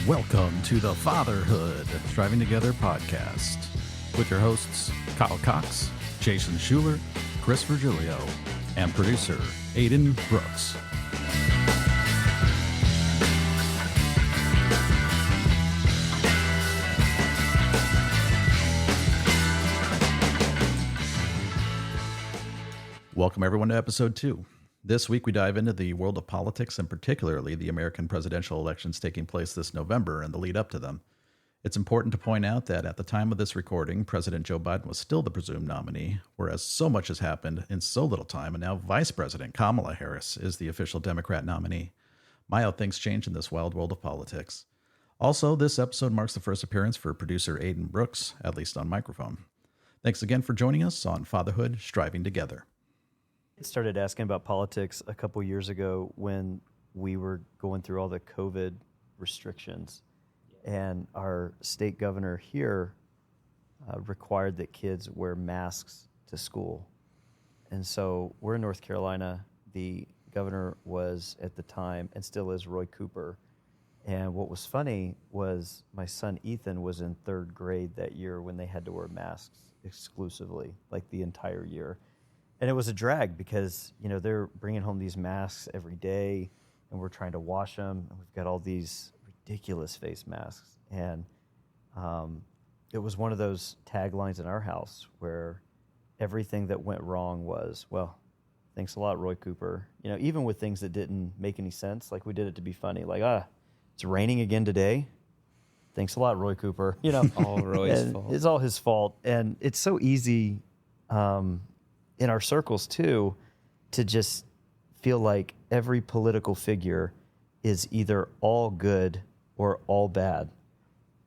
Welcome to the Fatherhood Driving Together podcast with your hosts Kyle Cox, Jason Schuler, Chris Virgilio, and producer Aiden Brooks. Welcome everyone to episode 2. This week we dive into the world of politics and particularly the American presidential elections taking place this November and the lead up to them. It's important to point out that at the time of this recording, President Joe Biden was still the presumed nominee, whereas so much has happened in so little time, and now Vice President Kamala Harris is the official Democrat nominee. My, how things change in this wild world of politics. Also, this episode marks the first appearance for producer Aiden Brooks, at least on microphone. Thanks again for joining us on Fatherhood Driving Together. I started asking about politics a couple years ago when we were going through all the COVID restrictions, and our state governor here required that kids wear masks to school. And so we're in North Carolina. The governor was at the time, and still is, Roy Cooper. And what was funny was my son Ethan was in 3rd grade that year when they had to wear masks exclusively, like the entire year. And it was a drag because, you know, they're bringing home these masks every day, and we're trying to wash them. And we've got all these ridiculous face masks. And it was one of those taglines in our house where everything that went wrong was, well, thanks a lot, Roy Cooper. You know, even with things that didn't make any sense, like we did it to be funny. Like, it's raining again today. Thanks a lot, Roy Cooper. You know, all Roy's fault. It's all his fault. And it's so easy in our circles too, to just feel like every political figure is either all good or all bad.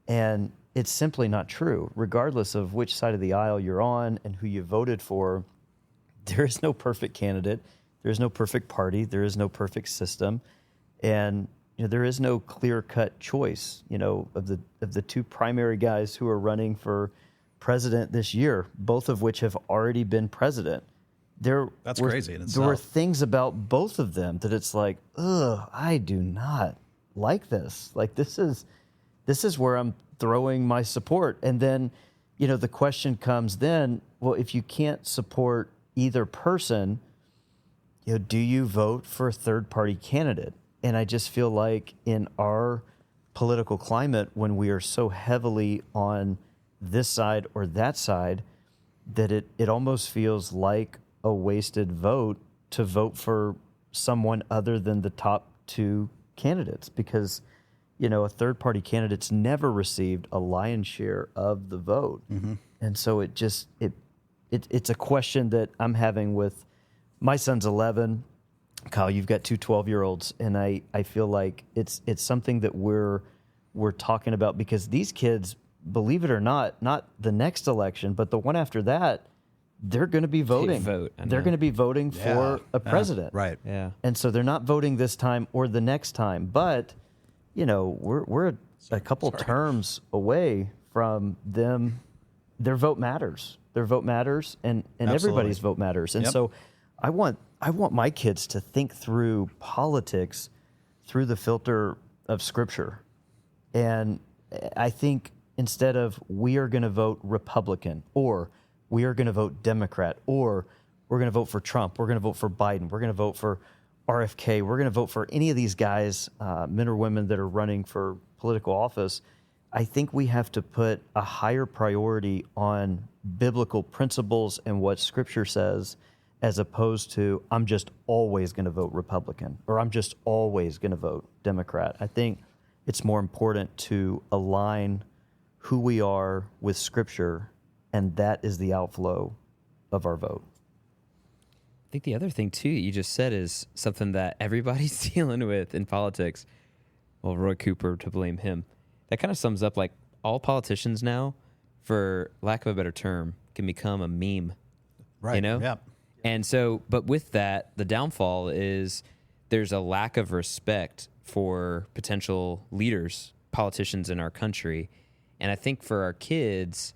And it's simply not true. Regardless of which side of the aisle you're on and who you voted for, there is no perfect candidate. There is no perfect party. There is no perfect system. And there is no clear-cut choice, of the two primary guys who are running for president this year, both of which have already been president. That's crazy in itself. There were things about both of them that it's like, I do not like this. Like, this is where I'm throwing my support. And then, the question comes then, well, if you can't support either person, do you vote for a third-party candidate? And I just feel like in our political climate, when we are so heavily on this side or that side, that it almost feels like a wasted vote to vote for someone other than the top two candidates, because a third party candidate's never received a lion's share of the vote. Mm-hmm. And so it's a question that I'm having with my son's 11. Kyle, you've got two 12-year-olds, and I feel like it's something that we're talking about, because these kids, believe it or not the next election, but the one after that, they're going to be voting. They're going to be voting for a president. Right. Yeah. And so they're not voting this time or the next time, but we're a couple terms away from them. Their vote matters. Their vote matters, and everybody's vote matters. And so I want my kids to think through politics through the filter of Scripture. And I think instead of we are going to vote Republican, or we are going to vote Democrat, or we're going to vote for Trump, we're going to vote for Biden, we're going to vote for RFK, we're going to vote for any of these guys, men or women that are running for political office, I think we have to put a higher priority on biblical principles and what Scripture says, as opposed to I'm just always going to vote Republican, or I'm just always going to vote Democrat. I think it's more important to align who we are with Scripture, and that is the outflow of our vote. I think the other thing, too, you just said is something that everybody's dealing with in politics. Well, Roy Cooper, to blame him. That kind of sums up, like, all politicians now, for lack of a better term, can become a meme. Right. Yeah. And so, but with that, the downfall is there's a lack of respect for potential leaders, politicians in our country. And I think for our kids,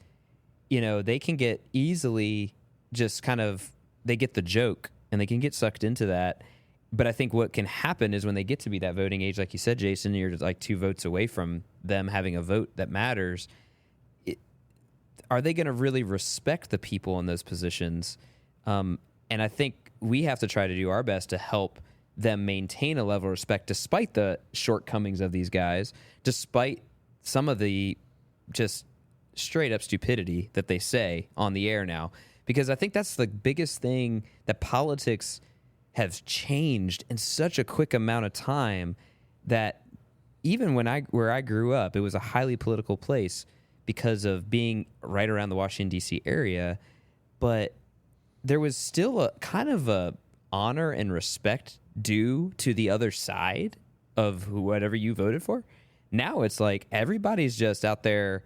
they can get easily just kind of, they get the joke and they can get sucked into that. But I think what can happen is when they get to be that voting age, like you said, Jason, you're like 2 votes away from them having a vote that matters. Are they going to really respect the people in those positions? And I think we have to try to do our best to help them maintain a level of respect despite the shortcomings of these guys, despite some of the just straight up stupidity that they say on the air now. Because I think that's the biggest thing, that politics have changed in such a quick amount of time that even where I grew up, it was a highly political place because of being right around the Washington, D.C. area. But there was still a kind of a honor and respect due to the other side of whatever you voted for. Now it's like everybody's just out there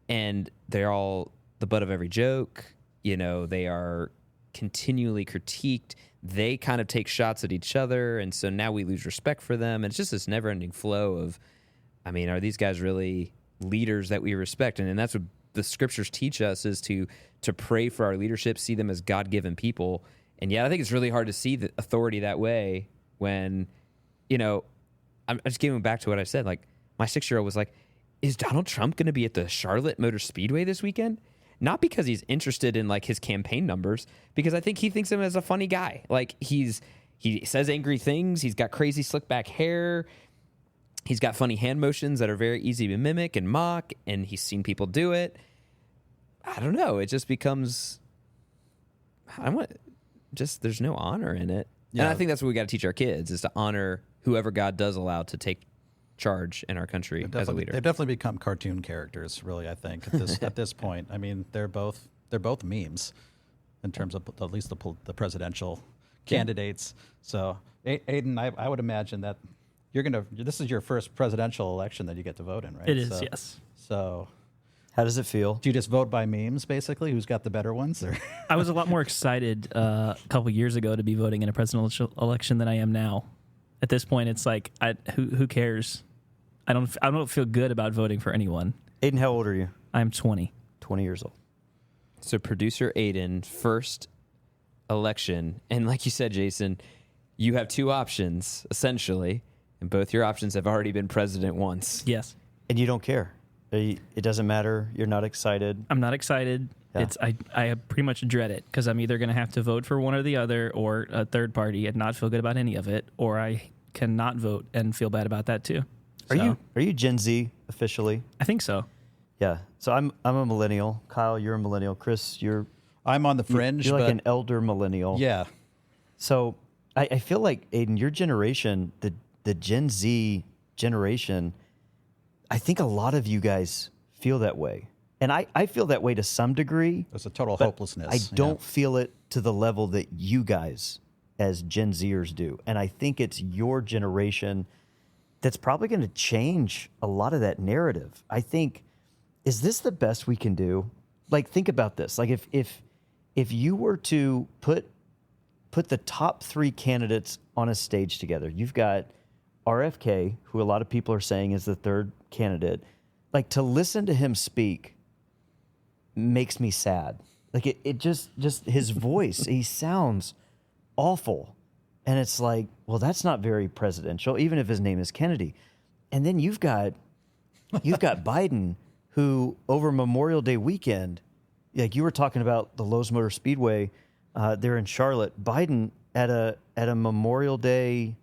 and they're all the butt of every joke. You know, they are continually critiqued. They kind of take shots at each other. And so now we lose respect for them. And it's just this never ending flow of, I mean, are these guys really leaders that we respect? And that's what the scriptures teach us, is to pray for our leadership, see them as God-given people. And yet I think it's really hard to see the authority that way when, you know, I'm just getting back to what I said. Like, my 6-year-old was like, is Donald Trump going to be at the Charlotte Motor Speedway this weekend? Not because he's interested in like his campaign numbers, because I think he thinks him as a funny guy. Like, he says angry things. He's got crazy slick back hair. He's got funny hand motions that are very easy to mimic and mock, and he's seen people do it. I don't know. It just becomes, there's no honor in it. Yeah. And I think that's what we got to teach our kids, is to honor whoever God does allow to take charge in our country as a leader. They've definitely become cartoon characters, really, I think, at this point. I mean, they're both memes in terms of at least the presidential candidates. So, Aiden, I would imagine that this is your first presidential election that you get to vote in, right? It is, yes. So, how does it feel? do you just vote by memes, basically? Who's got the better ones? Or I was a lot more excited a couple years ago to be voting in a presidential election than I am now. At this point, it's like, who cares? I don't feel good about voting for anyone. Aiden, how old are you? I'm 20. 20 years old. So producer Aiden, first election. And like you said, Jason, you have 2 options, essentially. And both your options have already been president once. Yes. And you don't care. It doesn't matter. You're not excited. I'm not excited. Yeah. I pretty much dread it, because I'm either going to have to vote for one or the other, or a third party, and not feel good about any of it, or I cannot vote and feel bad about that too. Are you Gen Z officially? I think so. Yeah. So I'm a millennial. Kyle, you're a millennial. Chris, I'm on the fringe. You're like an elder millennial. Yeah. So I feel like, Aiden, your generation, the Gen Z generation, I think a lot of you guys feel that way. And I feel that way to some degree. There's a total hopelessness. I don't feel it to the level that you guys as Gen Zers do. And I think it's your generation that's probably going to change a lot of that narrative. I think, is this the best we can do? Like, think about this. Like, if you were to put the top 3 candidates on a stage together, you've got RFK, who a lot of people are saying is the third candidate. Like, to listen to him speak makes me sad. Like, it just his voice, he sounds awful. And it's like, well, that's not very presidential, even if his name is Kennedy. And then you've got Biden, who over Memorial Day weekend, like you were talking about the Lowe's Motor Speedway there in Charlotte, Biden at a Memorial Day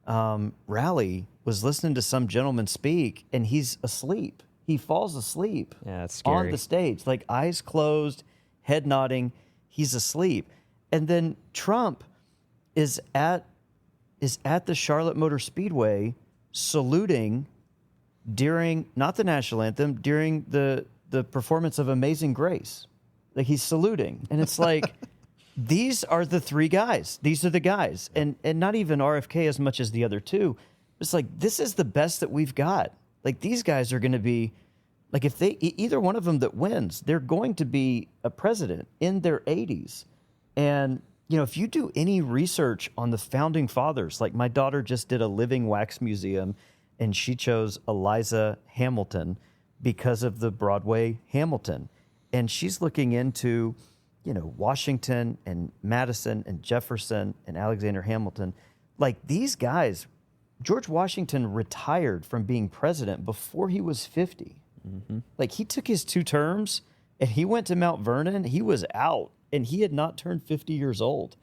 rally was listening to some gentleman speak, and he's asleep. He falls asleep. Yeah, that's scary. On the stage, like eyes closed, head nodding. He's asleep. And then Trump is at the Charlotte Motor Speedway saluting during, not the national anthem, during the performance of Amazing Grace. Like, he's saluting. And it's like, these are the 3 guys. These are the guys. And not even RFK as much as the other 2. It's like, this is the best that we've got. Like, these guys are going to be, like, if either one of them that wins, they're going to be a president in their 80s. And, you know, if you do any research on the founding fathers, like my daughter just did a living wax museum, and she chose Eliza Hamilton because of the Broadway Hamilton. And she's looking into, you know, Washington and Madison and Jefferson and Alexander Hamilton. like these guys, George Washington retired from being president before he was 50. Like he took his 2 terms and he went to Mount Vernon. He was out and he had not turned 50 years old.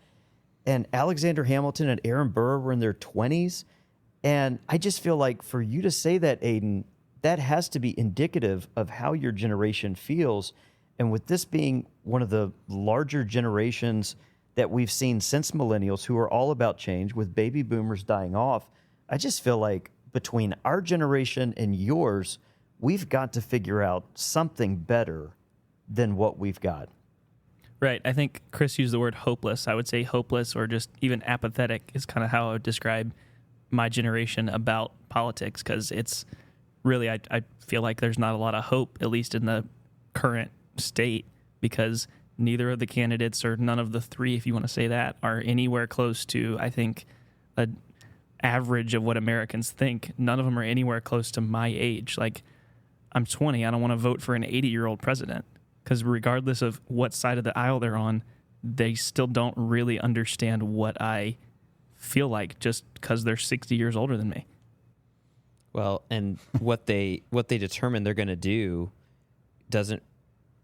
And Alexander Hamilton and Aaron Burr were in their 20s. And I just feel like for you to say that, Aiden, that has to be indicative of how your generation feels. And with this being one of the larger generations that we've seen since millennials who are all about change, with baby boomers dying off, I just feel like between our generation and yours, we've got to figure out something better than what we've got. Right. I think Chris used the word hopeless. I would say hopeless or just even apathetic is kind of how I would describe my generation about politics, because it's really, I feel like there's not a lot of hope, at least in the current state, because neither of the candidates, or none of the 3, if you want to say that, are anywhere close to, I think, an average of what Americans think. None of them are anywhere close to my age. Like, I'm 20. I don't want to vote for an 80-year-old president, because regardless of what side of the aisle they're on, they still don't really understand what I feel like just because they're 60 years older than me. Well, and what they determine they're going to do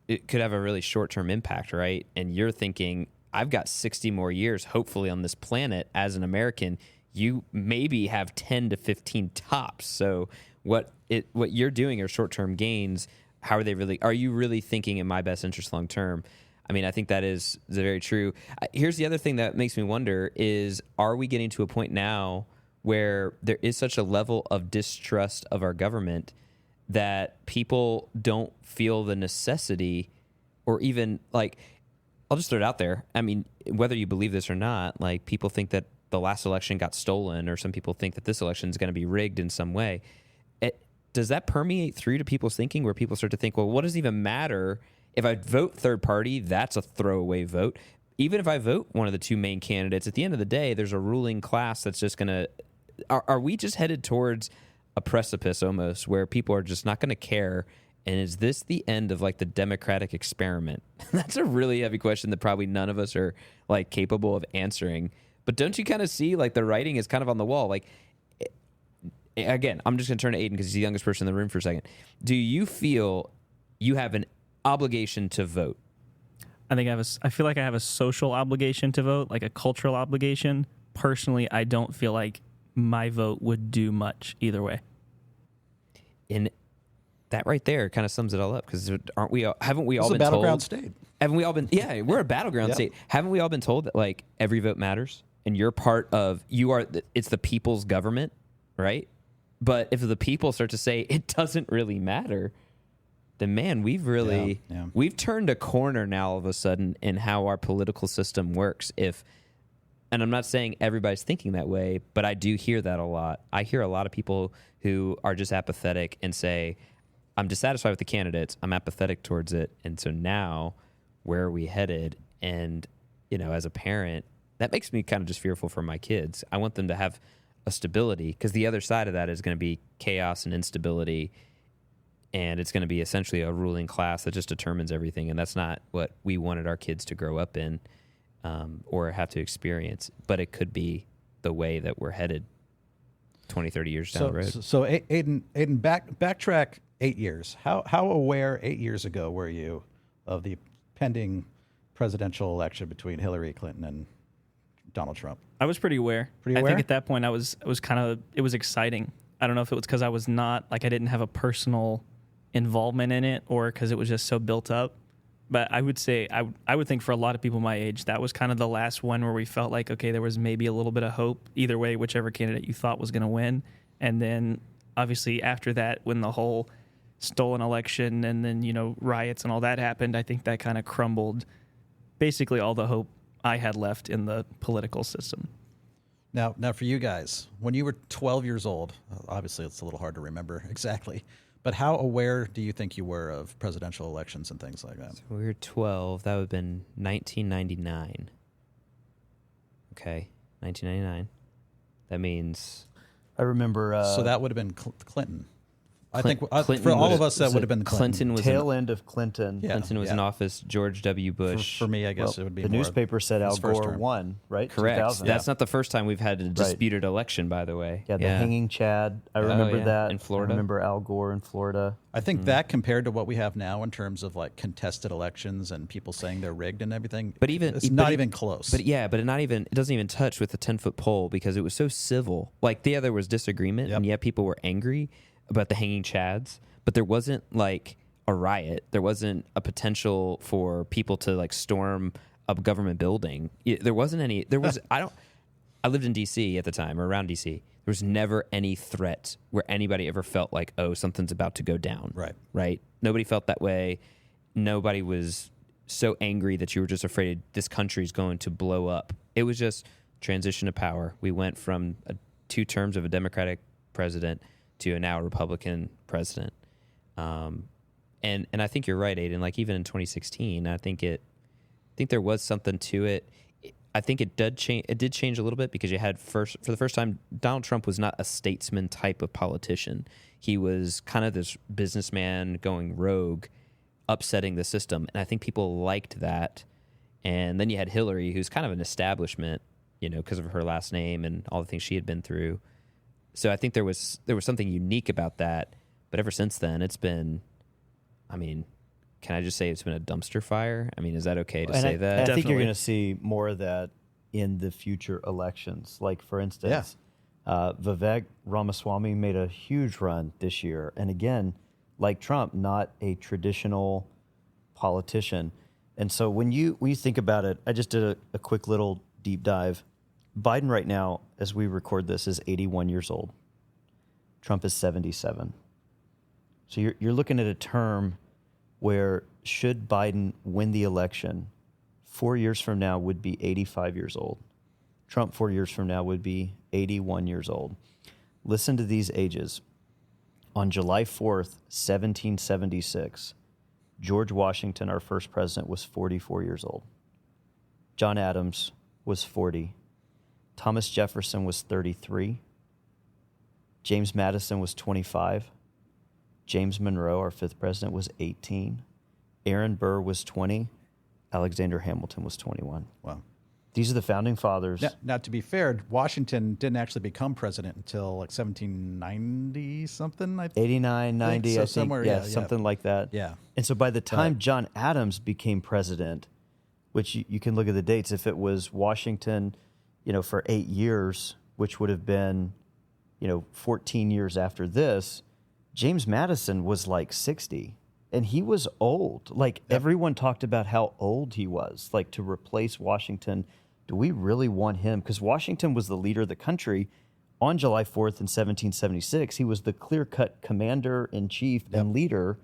it could have a really short-term impact, right? And you're thinking, I've got 60 more years, hopefully, on this planet as an American. You maybe have 10 to 15 tops. So what you're doing are short-term gains. How are they really? Are you really thinking in my best interest long term? I mean, I think that is very true. Here's the other thing that makes me wonder is, are we getting to a point now where there is such a level of distrust of our government that people don't feel the necessity, or even, like, I'll just throw it out there. I mean, whether you believe this or not, like, people think that the last election got stolen, or some people think that this election is going to be rigged in some way. Does that permeate through to people's thinking, where people start to think, well, what does it even matter if I vote third party? That's a throwaway vote. Even if I vote one of the 2 main candidates, at the end of the day, there's a ruling class that's just going to... Are we just headed towards a precipice almost, where people are just not going to care? And is this the end of, like, the democratic experiment? That's a really heavy question that probably none of us are, like, capable of answering. But don't you kind of see, like, the writing is kind of on the wall? Like, again, I'm just going to turn to Aiden because he's the youngest person in the room for a second. Do you feel you have an obligation to vote? I think I feel like I have a social obligation to vote, like a cultural obligation. Personally, I don't feel like my vote would do much either way. And that right there kind of sums it all up, because haven't we all been told? Battleground state. Haven't we all been? Yeah, we're a battleground state. Haven't we all been told that, like, every vote matters, and you're part of? It's the people's government, right? But if the people start to say it doesn't really matter, then, man, we've turned a corner now all of a sudden in how our political system works. And I'm not saying everybody's thinking that way, but I do hear that a lot. I hear a lot of people who are just apathetic and say, I'm dissatisfied with the candidates, I'm apathetic towards it, and so now where are we headed? And, you know, as a parent, that makes me kind of just fearful for my kids. I want them to have a stability, because the other side of that is going to be chaos and instability, and it's going to be essentially a ruling class that just determines everything, and that's not what we wanted our kids to grow up in or have to experience. But it could be the way that we're headed 20, 30 years down the road. So Aiden, backtrack 8 years. How aware 8 years ago were you of the pending presidential election between Hillary Clinton and Donald Trump? I was pretty aware. I think at that point I was kind of, it was exciting. I don't know if it was because I was not, like, I didn't have a personal involvement in it, or because it was just so built up. But I would say, I would think for a lot of people my age, that was kind of the last one where we felt like, okay, there was maybe a little bit of hope either way, whichever candidate you thought was going to win. And then obviously after that, when the whole stolen election and then, you know, riots and all that happened, I think that kind of crumbled basically all the hope I had left in the political system. Now for you guys, when you were 12 years old, obviously it's a little hard to remember exactly, but how aware do you think you were of presidential elections and things like that? So we were 12. That would have been 1999. Okay, 1999. That means... I remember... so that would have been Clinton. I think for all of us that would have been Clinton was Tail end of Clinton. Yeah. Clinton was in office. George W. Bush. For me, I guess it would be The more newspaper said Al his first Gore term. won, right? Correct. 2000. That's not the first time we've had a disputed election, by the way. Yeah, the hanging Chad. I remember yeah. that. In Florida. I remember Al Gore in Florida. I think that compared to what we have now in terms of like contested elections and people saying they're rigged and everything, But even it's not even close. But it doesn't even touch with the 10-foot pole because it was so civil. Like there was disagreement, and people were angry about the hanging chads, but there wasn't like a riot. There wasn't a potential for people to like storm a government building. There wasn't any. There was. I lived in D.C. at the time, or around D.C. There was never any threat where anybody ever felt like, oh, something's about to go down. Right. Nobody felt that way. Nobody was so angry that you were just afraid this country's going to blow up. It was just transition of power. We went from 2 terms of a Democratic president to a now Republican president. And I think you're right, Aiden. Like even in 2016, I think there was something to it. I think it did change. It did change a little bit because you had for the first time, Donald Trump was not a statesman type of politician. He was kind of this businessman going rogue, upsetting the system, and I think people liked that. And then you had Hillary, who's kind of an establishment, because of her last name and all the things she had been through. So I think there was something unique about that. But ever since then, it's been, can I just say it's been a dumpster fire? Is that okay to say that? I think you're going to see more of that in the future elections. Like, for instance, Vivek Ramaswamy made a huge run this year. And again, like Trump, not a traditional politician. And so when you think about it, I just did a quick little deep dive. Biden right now, as we record this, is 81 years old. Trump is 77. So you're looking at a term where should Biden win the election, 4 years from now would be 85 years old. Trump 4 years from now would be 81 years old. Listen to these ages. On July 4th, 1776, George Washington, our first president, was 44 years old. John Adams was 40. Thomas Jefferson was 33. James Madison was 25. James Monroe, our 5th president, was 18. Aaron Burr was 20. Alexander Hamilton was 21. Wow. These are the founding fathers. Now, to be fair, Washington didn't actually become president until like 1790 something. 89, 90, so I think. somewhere, Yeah, something like that. Yeah. And so by the time John Adams became president, which you can look at the dates, if it was Washington, for 8 years, which would have been, 14 years after this, James Madison was like 60. And he was old. Like everyone talked about how old he was. Like to replace Washington, do we really want him? Because Washington was the leader of the country on July 4th in 1776. He was the clear-cut commander-in-chief and leader,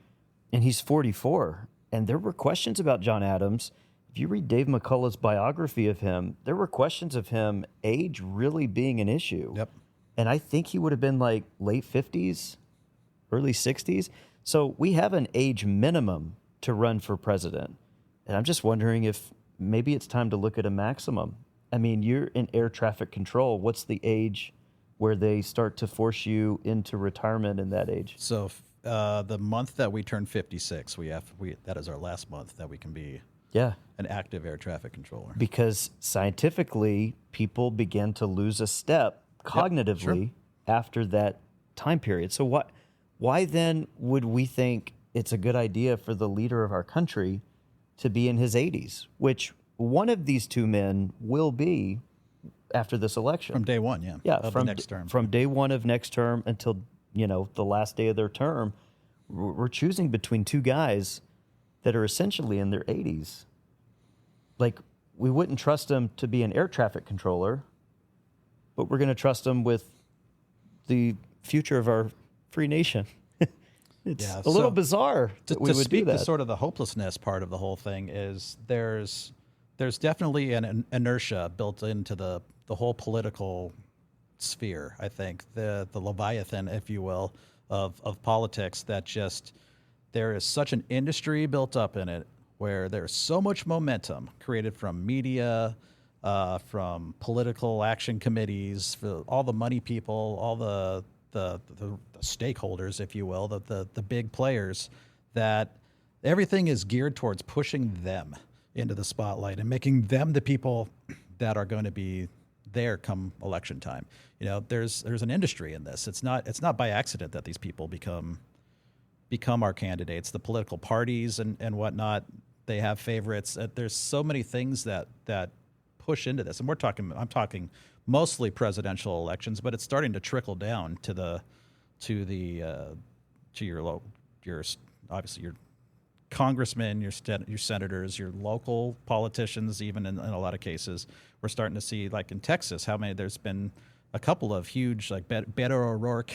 and he's 44. And there were questions about John Adams. If you read Dave McCullough's biography of him, there were questions of him, age really being an issue. Yep. And I think he would have been like late 50s, early 60s. So we have an age minimum to run for president. And I'm just wondering if maybe it's time to look at a maximum. You're in air traffic control. What's the age where they start to force you into retirement in that age? So the month that we turn 56, that is our last month that we can be an active air traffic controller. Because scientifically, people begin to lose a step cognitively after that time period. So why then would we think it's a good idea for the leader of our country to be in his 80s, which one of these two men will be after this election? From day one, of the next term. From day one of next term until, the last day of their term, we're choosing between two guys that are essentially in their 80s. Like, we wouldn't trust them to be an air traffic controller, but we're going to trust them with the future of our free nation. It's a little bizarre that we would speak do that. to sort of the hopelessness part of the whole thing is there's definitely an inertia built into the whole political sphere. I think the Leviathan, if you will, of politics that just there is such an industry built up in it where there's so much momentum created from media, from political action committees, for all the money people, all the the stakeholders, if you will, the big players, that everything is geared towards pushing them into the spotlight and making them the people that are going to be there come election time. You know, there's an industry in this. It's not by accident that these people become our candidates. The political parties and whatnot, they have favorites. There's so many things that push into this, and I'm talking mostly presidential elections, but it's starting to trickle down to your obviously your congressmen, your senators, your local politicians, even in a lot of cases. We're starting to see, like in Texas, there's been a couple of huge, like Beto O'Rourke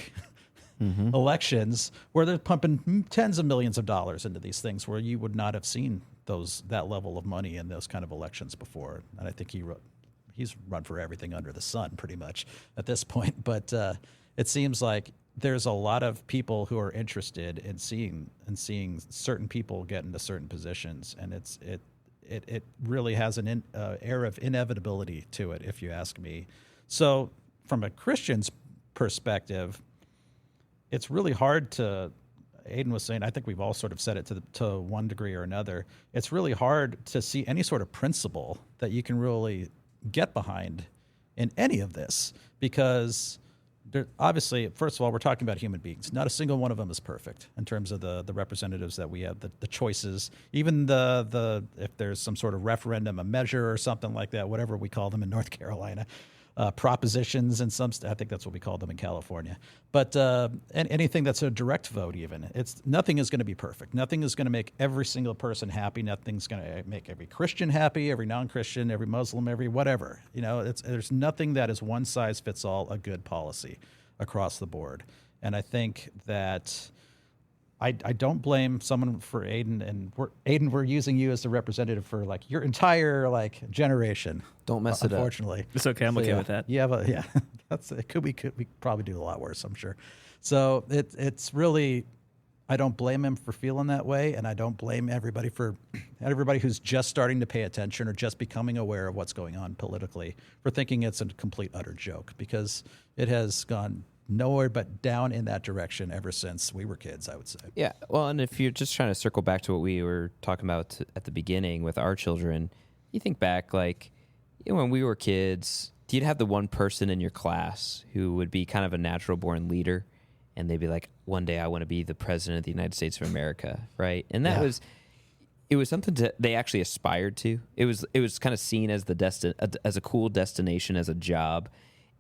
elections where they're pumping tens of millions of dollars into these things where you would not have seen that level of money in those kind of elections before. And I think he's run for everything under the sun pretty much at this point. But it seems like there's a lot of people who are interested in seeing certain people get into certain positions, and it really has an air of inevitability to it, if you ask me. So from a Christian's perspective, it's really hard to. Aiden was saying, I think we've all sort of said it to one degree or another. It's really hard to see any sort of principle that you can really get behind in any of this, because obviously, first of all, we're talking about human beings. Not a single one of them is perfect in terms of the representatives that we have, the choices, even the if there's some sort of referendum, a measure or something like that, whatever we call them in North Carolina, propositions and I think that's what we call them in California. But anything that's a direct vote, even, nothing is going to be perfect. Nothing is going to make every single person happy. Nothing's going to make every Christian happy, every non-Christian, every Muslim, every whatever. You know, there's nothing that is one size fits all a good policy across the board. And I think that I don't blame someone for Aiden, and we're using you as the representative for like your entire like generation. Don't mess it up. Unfortunately, It's okay. I'm okay with that. Yeah, we could probably do a lot worse, I'm sure. So it's really, I don't blame him for feeling that way, and I don't blame everybody who's just starting to pay attention or just becoming aware of what's going on politically for thinking it's a complete utter joke, because it has gone nowhere but down in that direction ever since we were kids, I would say. Yeah. Well, and if you're just trying to circle back to what we were talking about at the beginning with our children, you think back, like, when we were kids, you'd have the one person in your class who would be kind of a natural born leader, and they'd be like, one day I want to be the president of the United States of America, right? And that it was something they actually aspired to. It was kind of seen as as a cool destination, as a job.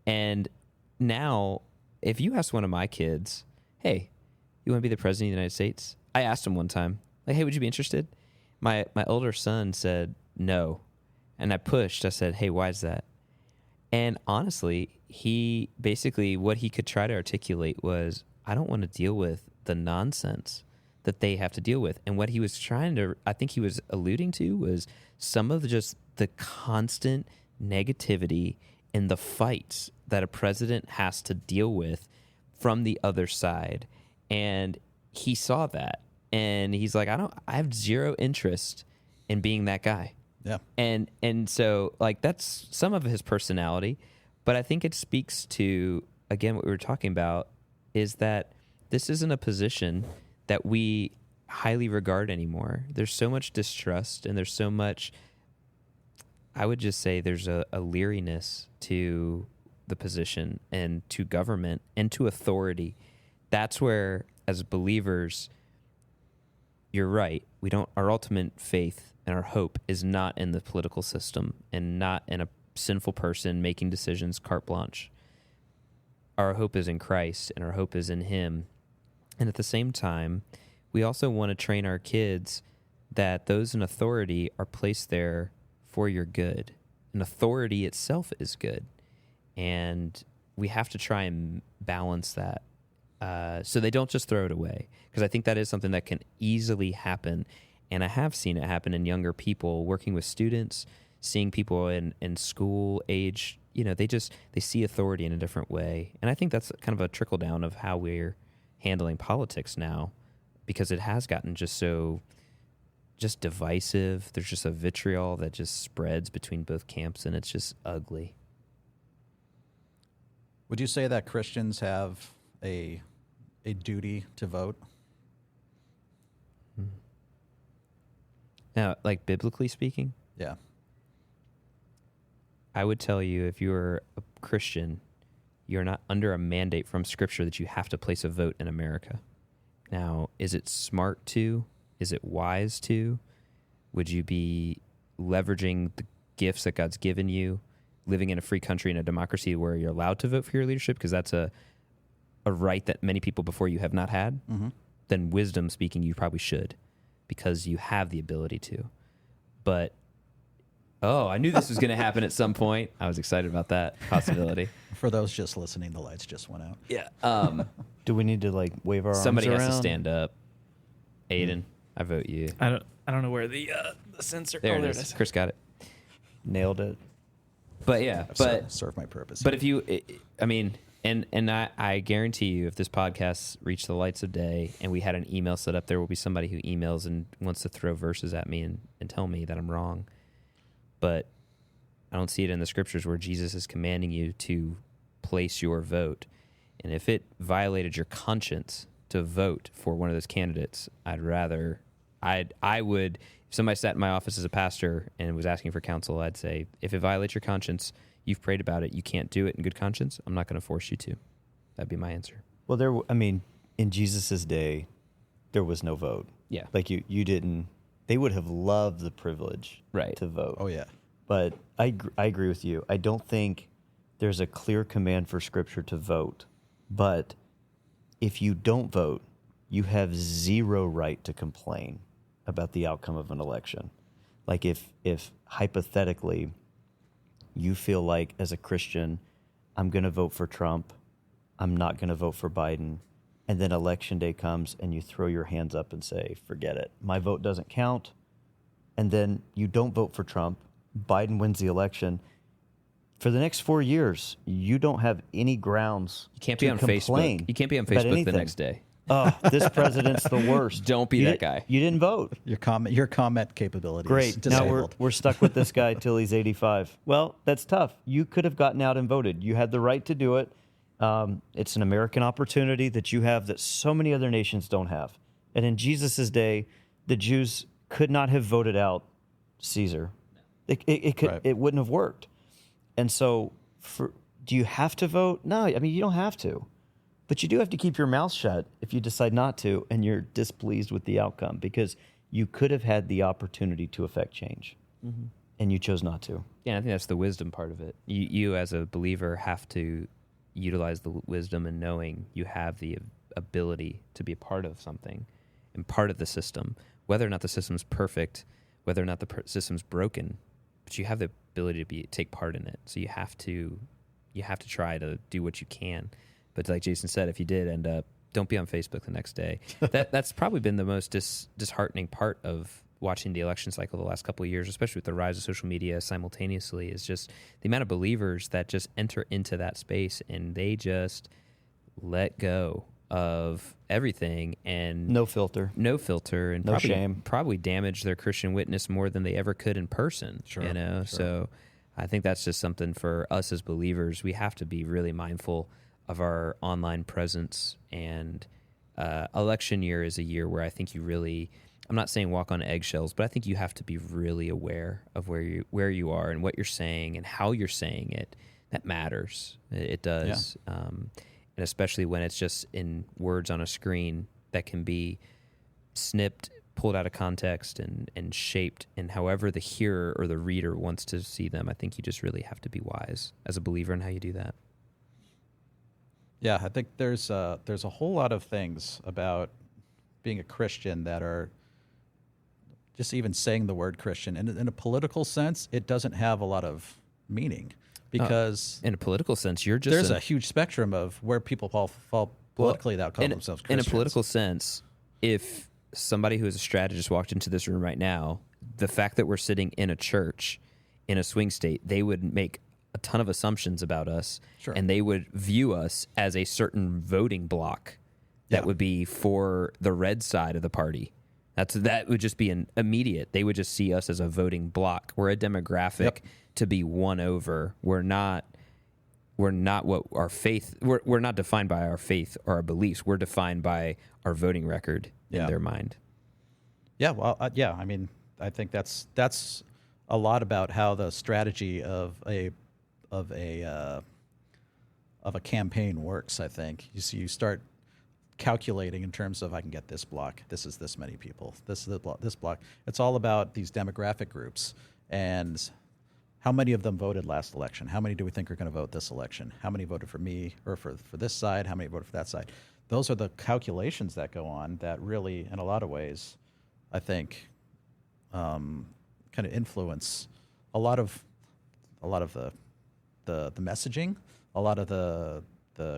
And now, if you ask one of my kids, hey, you want to be the president of the United States? I asked him one time, like, hey, would you be interested? My older son said no. And I pushed. I said, hey, why is that? And honestly, he basically, what he could try to articulate was, I don't want to deal with the nonsense that they have to deal with. And what he was I think he was alluding to, was some of just the constant negativity and the fights that a president has to deal with from the other side. And he saw that, and he's like, I have zero interest in being that guy. Yeah. And so, like, that's some of his personality, but I think it speaks to, again, what we were talking about, is that this isn't a position that we highly regard anymore. There's so much distrust, and there's so much, I would just say there's a leeriness to the position and to government and to authority. That's where, as believers, you're right. Our ultimate faith and our hope is not in the political system and not in a sinful person making decisions carte blanche. Our hope is in Christ, and our hope is in Him. And at the same time, we also want to train our kids that those in authority are placed there for your good. And authority itself is good. And we have to try and balance that so they don't just throw it away. Because I think that is something that can easily happen. And I have seen it happen in younger people, working with students, seeing people in school age, they see authority in a different way. And I think that's kind of a trickle down of how we're handling politics now, because it has gotten just divisive. There's just a vitriol that just spreads between both camps, and it's just ugly. Would you say that Christians have a duty to vote? Now, like biblically speaking, Yeah. I would tell you if you're a Christian, you're not under a mandate from Scripture that you have to place a vote in America. Now, is it smart to? Is it wise to? Would you be leveraging the gifts that God's given you, living in a free country in a democracy where you're allowed to vote for your leadership? Because that's a right that many people before you have not had. Mm-hmm. Then wisdom speaking, you probably should, because you have the ability to. But, oh, I knew this was going to happen at some point. I was excited about that possibility. For those just listening, the lights just went out. Yeah. Do we need to like wave our Somebody arms has around? to stand up. Aiden, I vote you. I don't know where the sensor. There oh, it is. Chris got it. Nailed it. But yeah, Serve my purpose. But if you, I mean, and I guarantee you, if this podcast reached the lights of day and we had an email set up, there will be somebody who emails and wants to throw verses at me and tell me that I'm wrong. But I don't see it in the scriptures where Jesus is commanding you to place your vote. And if it violated your conscience to vote for one of those candidates, I would, if somebody sat in my office as a pastor and was asking for counsel, I'd say, if it violates your conscience, you've prayed about it, you can't do it in good conscience, I'm not going to force you to. That'd be my answer. Well, in Jesus' day, there was no vote. Yeah. Like you didn't, they would have loved the privilege Right. to vote. oh, yeah. But I agree with you. I don't think there's a clear command for Scripture to vote. But if you don't vote, you have zero right to complain about the outcome of an election. Like if hypothetically you feel like as a Christian, I'm going to vote for Trump, I'm not going to vote for Biden, and then election day comes and you throw your hands up and say, forget it, my vote doesn't count, and then you don't vote for Trump, Biden wins the election, for the next 4 years, you don't have any grounds You can't to be on complain Facebook. You can't be on about Facebook the anything. next day. Oh, this president's the worst. Don't be You that di- guy. You didn't vote. Your comment capability is Great. Now disabled. we're stuck with this guy till he's 85. Well, that's tough. You could have gotten out and voted. You had the right to do it. It's an American opportunity that you have that so many other nations don't have. And in Jesus' day, the Jews could not have voted out Caesar. It wouldn't have worked. And so, do you have to vote? No, I mean, you don't have to. But you do have to keep your mouth shut if you decide not to and you're displeased with the outcome, because you could have had the opportunity to affect change, and you chose not to. Yeah, I think that's the wisdom part of it. You as a believer have to utilize the wisdom and knowing you have the ability to be a part of something and part of the system, whether or not the system's perfect, whether or not the system's broken, but you have the ability to take part in it. So you have to try to do what you can. But like Jason said, if you did end up, don't be on Facebook the next day. That's probably been the most disheartening part of watching the election cycle the last couple of years, especially with the rise of social media simultaneously, is just the amount of believers that just enter into that space and they just let go of everything and No filter. and No shame. probably damage their Christian witness more than they ever could in person. Sure, You know, sure. so I think that's just something for us as believers. We have to be really mindful of our online presence, and election year is a year where I think you really, I'm not saying walk on eggshells, but I think you have to be really aware of where you are and what you're saying and how you're saying it. That matters. It does. Yeah. And especially when it's just in words on a screen that can be snipped, pulled out of context, and shaped in however the hearer or the reader wants to see them. I think you just really have to be wise as a believer in how you do that. Yeah, I think there's a whole lot of things about being a Christian that are just even saying the word Christian. And in a political sense, it doesn't have a lot of meaning because In a political sense, you're just there's a huge spectrum of where people fall politically that call themselves in Christians. a political sense. If somebody who is a strategist walked into this room right now, the fact that we're sitting in a church in a swing state, they would make a ton of assumptions about us, Sure. and they would view us as a certain voting block that Yeah. would be for the red side of the party. That would just be an immediate. They would just see us as a voting block. We're a demographic Yep. to be won over. We're not we're not what our faith. We're not defined by our faith or our beliefs. We're defined by our voting record in their mind. Yeah, well, yeah. I mean, I think that's a lot about how the strategy of a campaign works. I think you start calculating in terms of I can get this block. This is this many people. This is this block. It's all about these demographic groups and how many of them voted last election. How many do we think are going to vote this election? How many voted for me or for this side? How many voted for that side? Those are the calculations that go on that really, in a lot of ways, I think, kind of influence a lot of the messaging, a lot of the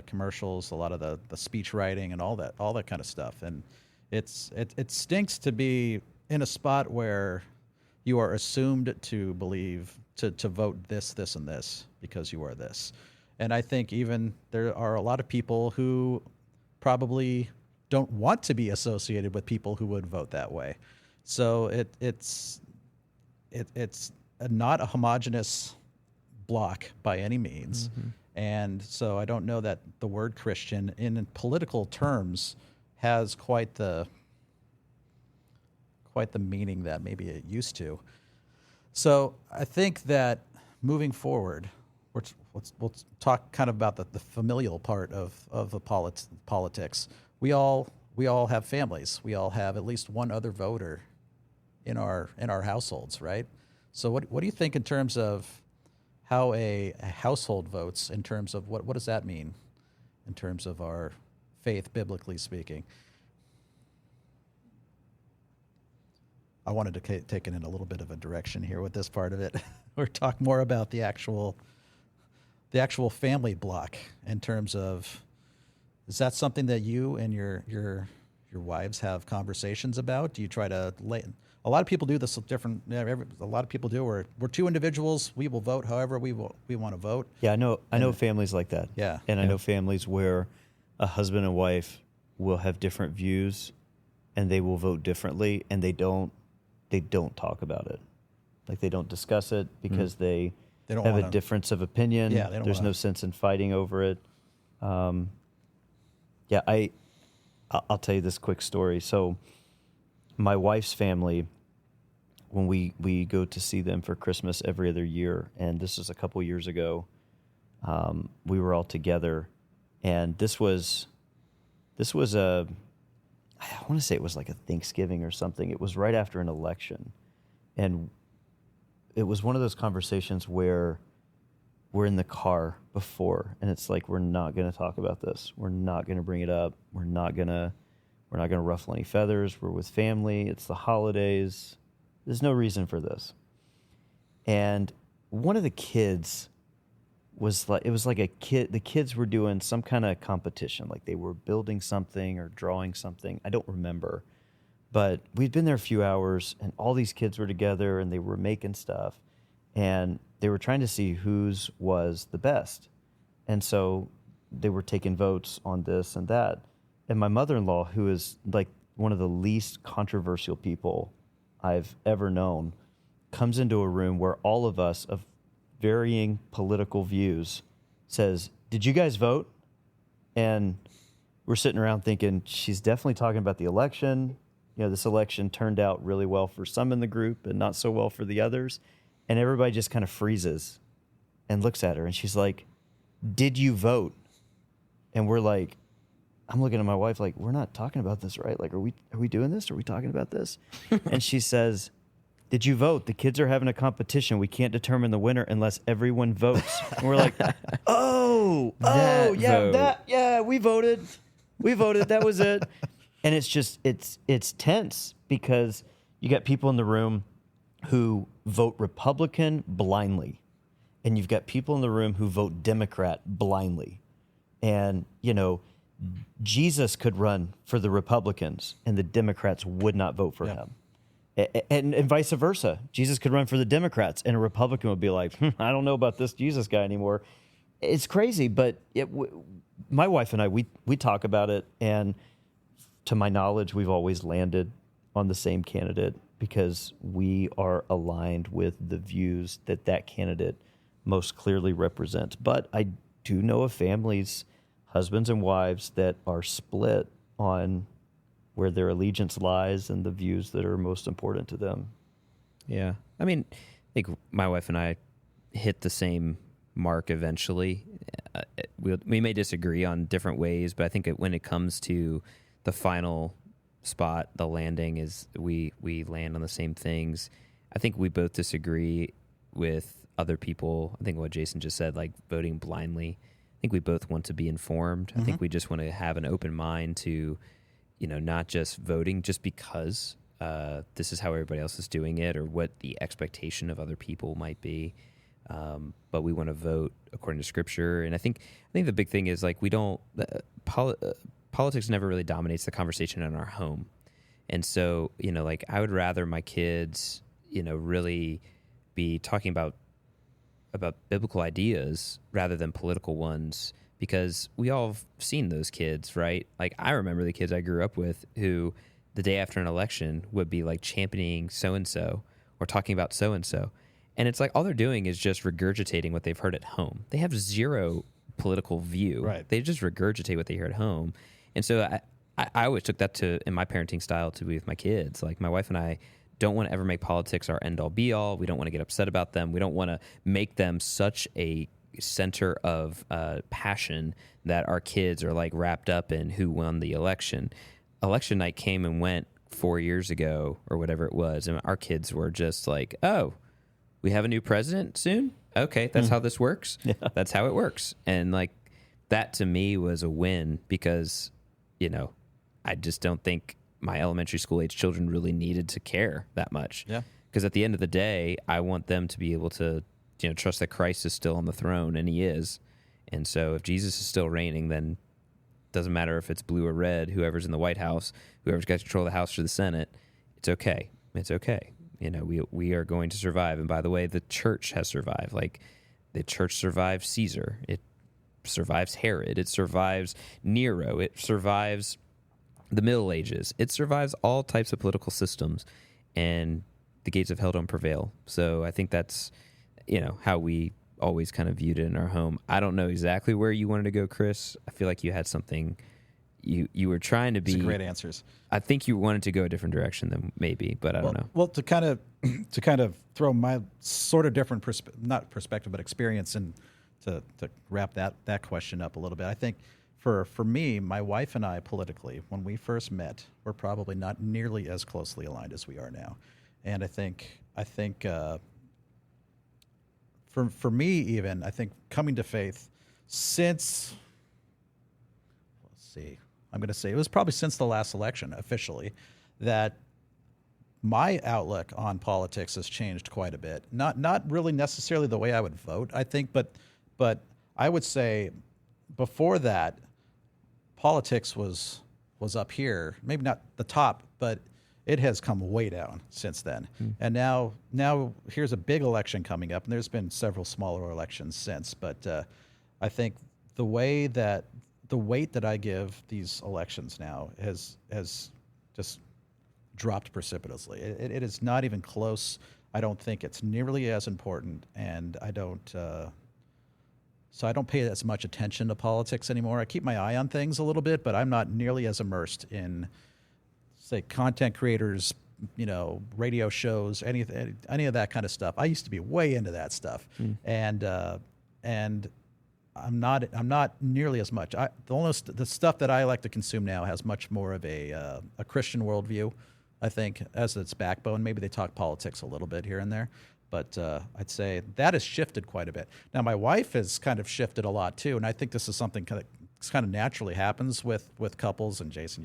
commercials, a lot of the speech writing, and all that kind of stuff. And it stinks to be in a spot where you are assumed to believe to vote this, and this because you are this. And I think even there are a lot of people who probably don't want to be associated with people who would vote that way. So it's not a homogeneous block by any means. Mm-hmm. And so I don't know that the word Christian in political terms has quite the meaning that maybe it used to. So I think that moving forward, we'll talk kind of about the familial part of the politics. We all have families. We all have at least one other voter in our households, right? So what do you think in terms of how a household votes, in terms of what does that mean in terms of our faith, biblically speaking? I wanted to take it in a little bit of a direction here with this part of it, or talk more about the actual family block in terms of, is that something that you and your wives have conversations about? Do you try to a lot of people do this different. A lot of people do. We're two individuals. We will vote however we want to vote. Yeah, I know families like that. Yeah, and I know families where a husband and wife will have different views, and they will vote differently, and they don't talk about it. Like, they don't discuss it because they don't have a difference of opinion. Yeah, there's no sense in fighting over it. I'll tell you this quick story. So my wife's family, when we go to see them for Christmas every other year, and this was a couple years ago, we were all together, and this was I want to say it was like a Thanksgiving or something. It was right after an election, and it was one of those conversations where we're in the car before, and it's like, we're not going to talk about this. We're not going to bring it up. We're not going to ruffle any feathers. We're with family. It's the holidays. There's no reason for this. And one of the kids the kids were doing some kind of competition, like they were building something or drawing something. I don't remember. But we'd been there a few hours, and all these kids were together, and they were making stuff, and they were trying to see whose was the best. And so they were taking votes on this and that. And my mother-in-law, who is like one of the least controversial people I've ever known, comes into a room where all of us of varying political views says, "Did you guys vote?" And we're sitting around thinking, she's definitely talking about the election. You know, this election turned out really well for some in the group and not so well for the others. And everybody just kind of freezes and looks at her, and she's like, "Did you vote?" And we're like, I'm looking at my wife like, we're not talking about this, right? Like, are we doing this? Are we talking about this? And she says, "Did you vote? The kids are having a competition. We can't determine the winner unless everyone votes." And we're like, we voted. That was it. And it's just, it's tense because you got people in the room who vote Republican blindly, and you've got people in the room who vote Democrat blindly. And, you know, Jesus could run for the Republicans, and the Democrats would not vote for him. And vice versa. Jesus could run for the Democrats, and a Republican would be like, I don't know about this Jesus guy anymore. It's crazy, but my wife and I, we talk about it, and to my knowledge, we've always landed on the same candidate because we are aligned with the views that candidate most clearly represents. But do know of families, husbands and wives, that are split on where their allegiance lies and the views that are most important to them. Yeah. I mean, I think my wife and I hit the same mark eventually. We may disagree on different ways, but I think when it comes to the final spot, the landing, is we land on the same things. I think we both disagree with other people. I think what Jason just said, like voting blindly. I think we both want to be informed. I think we just want to have an open mind to, not just voting just because this is how everybody else is doing it or what the expectation of other people might be. But we want to vote according to Scripture. And I think the big thing is, like, we don't politics never really dominates the conversation in our home. And so, like, I would rather my kids, really be talking about biblical ideas rather than political ones, because we all have seen those kids, right? Like, I remember the kids I grew up with who the day after an election would be like championing so-and-so or talking about so-and-so. And it's like all they're doing is just regurgitating what they've heard at home. They have zero political view. Right. They just regurgitate what they hear at home. And so I always took that in my parenting style to be with my kids. Like, my wife and I don't want to ever make politics our end-all be-all. We don't want to get upset about them. We don't want to make them such a center of passion that our kids are like wrapped up in who won the election. Election night came and went 4 years ago or whatever it was, and our kids were just like, oh, we have a new president soon? Okay, that's how this works? Yeah. That's how it works. And like, that to me was a win, because, I just don't think my elementary school age children really needed to care that much. Yeah. Because at the end of the day, I want them to be able to, trust that Christ is still on the throne, and he is. And so if Jesus is still reigning, then it doesn't matter if it's blue or red, whoever's in the White House, whoever's got control of the House or the Senate, it's okay. It's okay. We are going to survive. And by the way, the church has survived. Like, the church survived Caesar. It survives Herod. It survives Nero. It survives the Middle Ages. It survives all types of political systems, and the gates of hell don't prevail. So I think that's, how we always kind of viewed it in our home. I don't know exactly where you wanted to go, Chris. I feel like you had something. You were trying to be. Some great answers. I think you wanted to go a different direction than maybe, but I don't know. Well, to kind of throw my sort of different not perspective, but experience, and to wrap that question up a little bit. I think for me, my wife and I politically, when we first met, were probably not nearly as closely aligned as we are now, and I think for me, even, I think coming to faith since, I'm going to say it was probably since the last election officially, that my outlook on politics has changed quite a bit. Not really necessarily the way I would vote, I think, but I would say before that, politics was up here, maybe not the top, but it has come way down since then. And now here's a big election coming up, and there's been several smaller elections since, but I think the weight that I give these elections now has just dropped precipitously. It is not even close. I don't think it's nearly as important, and I don't pay as much attention to politics anymore. I keep my eye on things a little bit, but I'm not nearly as immersed in, say, content creators, radio shows, any of that kind of stuff. I used to be way into that stuff, and I'm not nearly as much. The stuff that I like to consume now has much more of a Christian worldview, I think, as its backbone. Maybe they talk politics a little bit here and there, but I'd say that has shifted quite a bit. Now, my wife has kind of shifted a lot too, and I think this is something kind of naturally happens with couples. And Jason,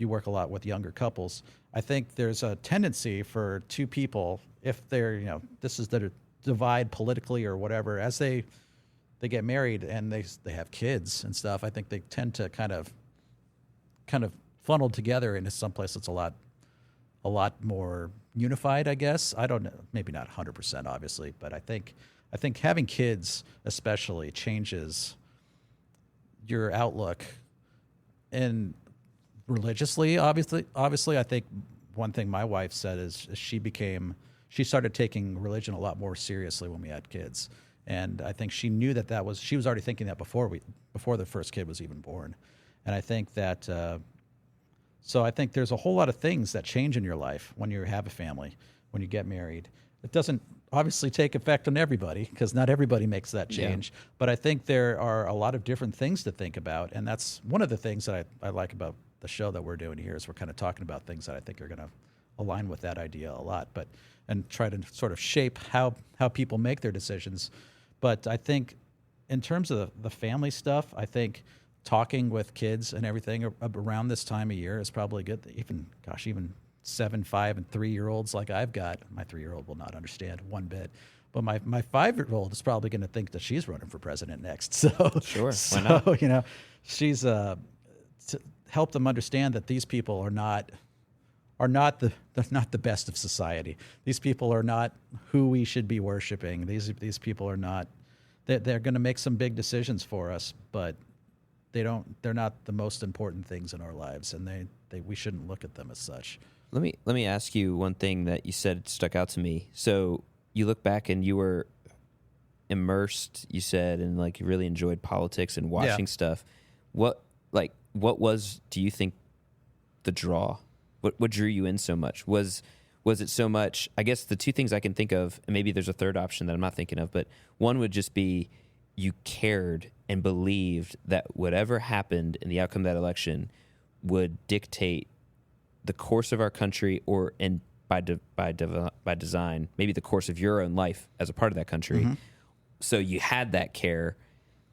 you work a lot with younger couples. I think there's a tendency for two people, if they're this is their divide politically or whatever, as they get married and they have kids and stuff, I think they tend to kind of funnel together into some place that's a lot more unified, I guess. I don't know, maybe not 100% obviously, but I think having kids especially changes your outlook. And religiously, obviously, I think one thing my wife said is she started taking religion a lot more seriously when we had kids. And I think she knew she was already thinking that before the first kid was even born. And I think that, so I think there's a whole lot of things that change in your life when you have a family, when you get married. It doesn't obviously take effect on everybody, because not everybody makes that change. Yeah. But I think there are a lot of different things to think about. And that's one of the things that I like about the show that we're doing here, is we're kind of talking about things that I think are going to align with that idea a lot, and try to sort of shape how people make their decisions. But I think in terms of the family stuff, I think talking with kids and everything around this time of year is probably good. Even 7, 5, and 3-year-olds like I've got, my 3-year-old will not understand one bit, but my 5-year-old is probably going to think that she's running for president next. So sure, why not? She's to help them understand that these people are not the best of society. These people are not who we should be worshiping. These people are not. They're going to make some big decisions for us, but they're not the most important things in our lives, and we shouldn't look at them as such. Let me ask you one thing that you said stuck out to me. So you look back and you were immersed, you said, and like you really enjoyed politics and watching stuff. What was, do you think, the draw? What drew you in so much? Was it so much, I guess the two things I can think of, and maybe there's a third option that I'm not thinking of, but one would just be you cared and believed that whatever happened in the outcome of that election would dictate the course of our country, and by design, maybe the course of your own life as a part of that country. Mm-hmm. So you had that care,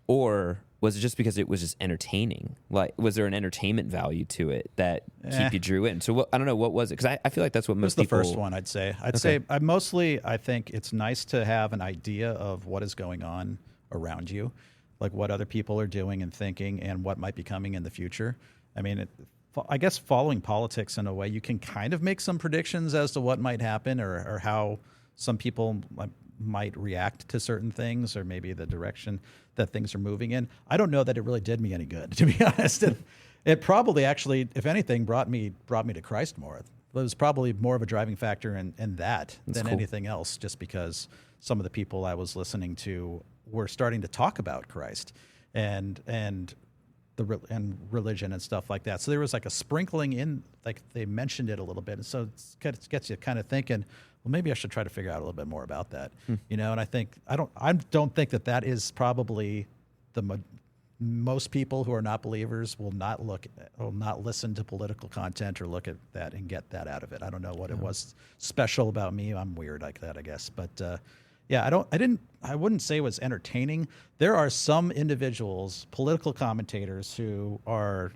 or was it just because it was just entertaining? Like, was there an entertainment value to it that keep you drew in? So I don't know, what was it? Because I feel like that's what most people... It was the first one, I'd say. I think it's nice to have an idea of what is going on around you, like what other people are doing and thinking, and what might be coming in the future. I mean, I guess following politics in a way, you can kind of make some predictions as to what might happen, or how some people might react to certain things, or maybe the direction that things are moving in. I don't know that it really did me any good, to be honest. It probably actually, if anything, brought me to Christ more. It was probably more of a driving factor in that than anything else, just because some of the people I was listening to were starting to talk about Christ and religion and stuff like that. So there was like a sprinkling in, like they mentioned it a little bit. And so it gets you kind of thinking, well, maybe I should try to figure out a little bit more about that. And I think, I don't think that is probably most people who are not believers will not listen to political content or look at that and get that out of it. I don't know what it was special about me. I'm weird like that, I guess. But, I wouldn't say it was entertaining. There are some individuals, political commentators, who are,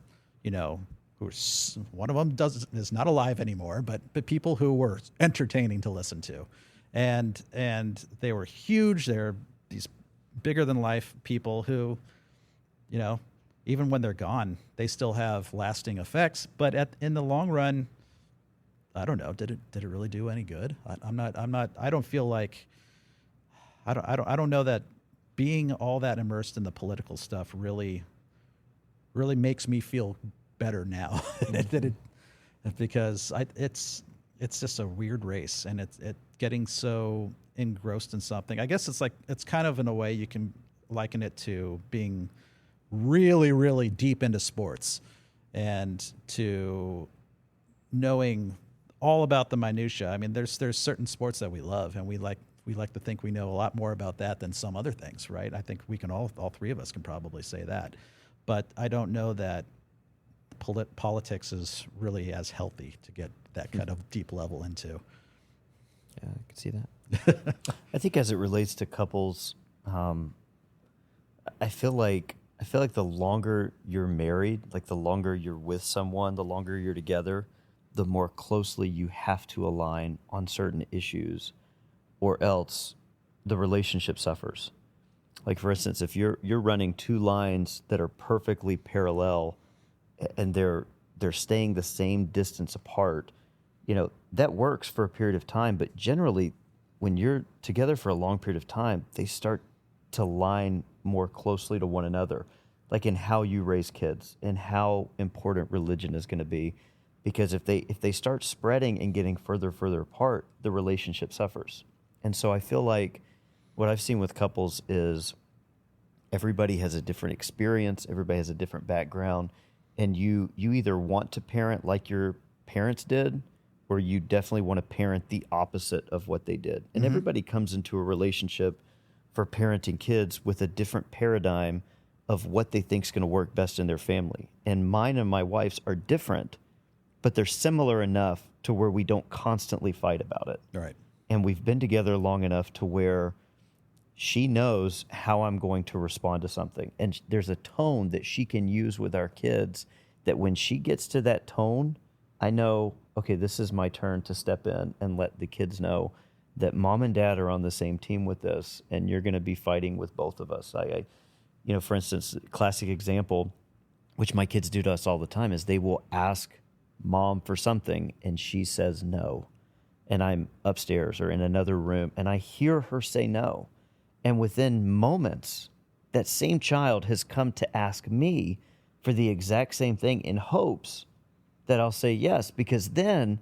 one of them is not alive anymore, but people who were entertaining to listen to, and they were huge. They're these bigger than life people who, even when they're gone, they still have lasting effects. But in the long run, I don't know. Did it really do any good? I don't feel like. I don't know that being all that immersed in the political stuff really makes me feel better now. Because it's just a weird race, and it's getting so engrossed in something. I guess it's kind of, in a way, you can liken it to being really, really deep into sports, and to knowing all about the minutia. I mean, there's certain sports that we love, and we like to think we know a lot more about that than some other things, right? I think we can all three of us can probably say that. But I don't know that politics is really as healthy to get that kind of deep level into. Yeah, I can see that. I think as it relates to couples, I feel like the longer you're married, like the longer you're with someone, the longer you're together, the more closely you have to align on certain issues, or else the relationship suffers. Like, for instance, if you're running two lines that are perfectly parallel, and they're staying the same distance apart, that works for a period of time. But generally, when you're together for a long period of time, they start to line more closely to one another, like in how you raise kids and how important religion is going to be. Because if they start spreading and getting further apart, the relationship suffers. And so I feel like what I've seen with couples is everybody has a different experience, everybody has a different background, and you either want to parent like your parents did, or you definitely want to parent the opposite of what they did. And everybody comes into a relationship for parenting kids with a different paradigm of what they think is going to work best in their family. And mine and my wife's are different, but they're similar enough to where we don't constantly fight about it. Right. And we've been together long enough to where she knows how I'm going to respond to something. And there's a tone that she can use with our kids that when she gets to that tone, I know, okay, this is my turn to step in and let the kids know that mom and dad are on the same team with this, and you're going to be fighting with both of us. For instance, classic example, which my kids do to us all the time, is they will ask mom for something and she says no. And I'm upstairs or in another room and I hear her say no. And within moments, that same child has come to ask me for the exact same thing in hopes that I'll say yes, because then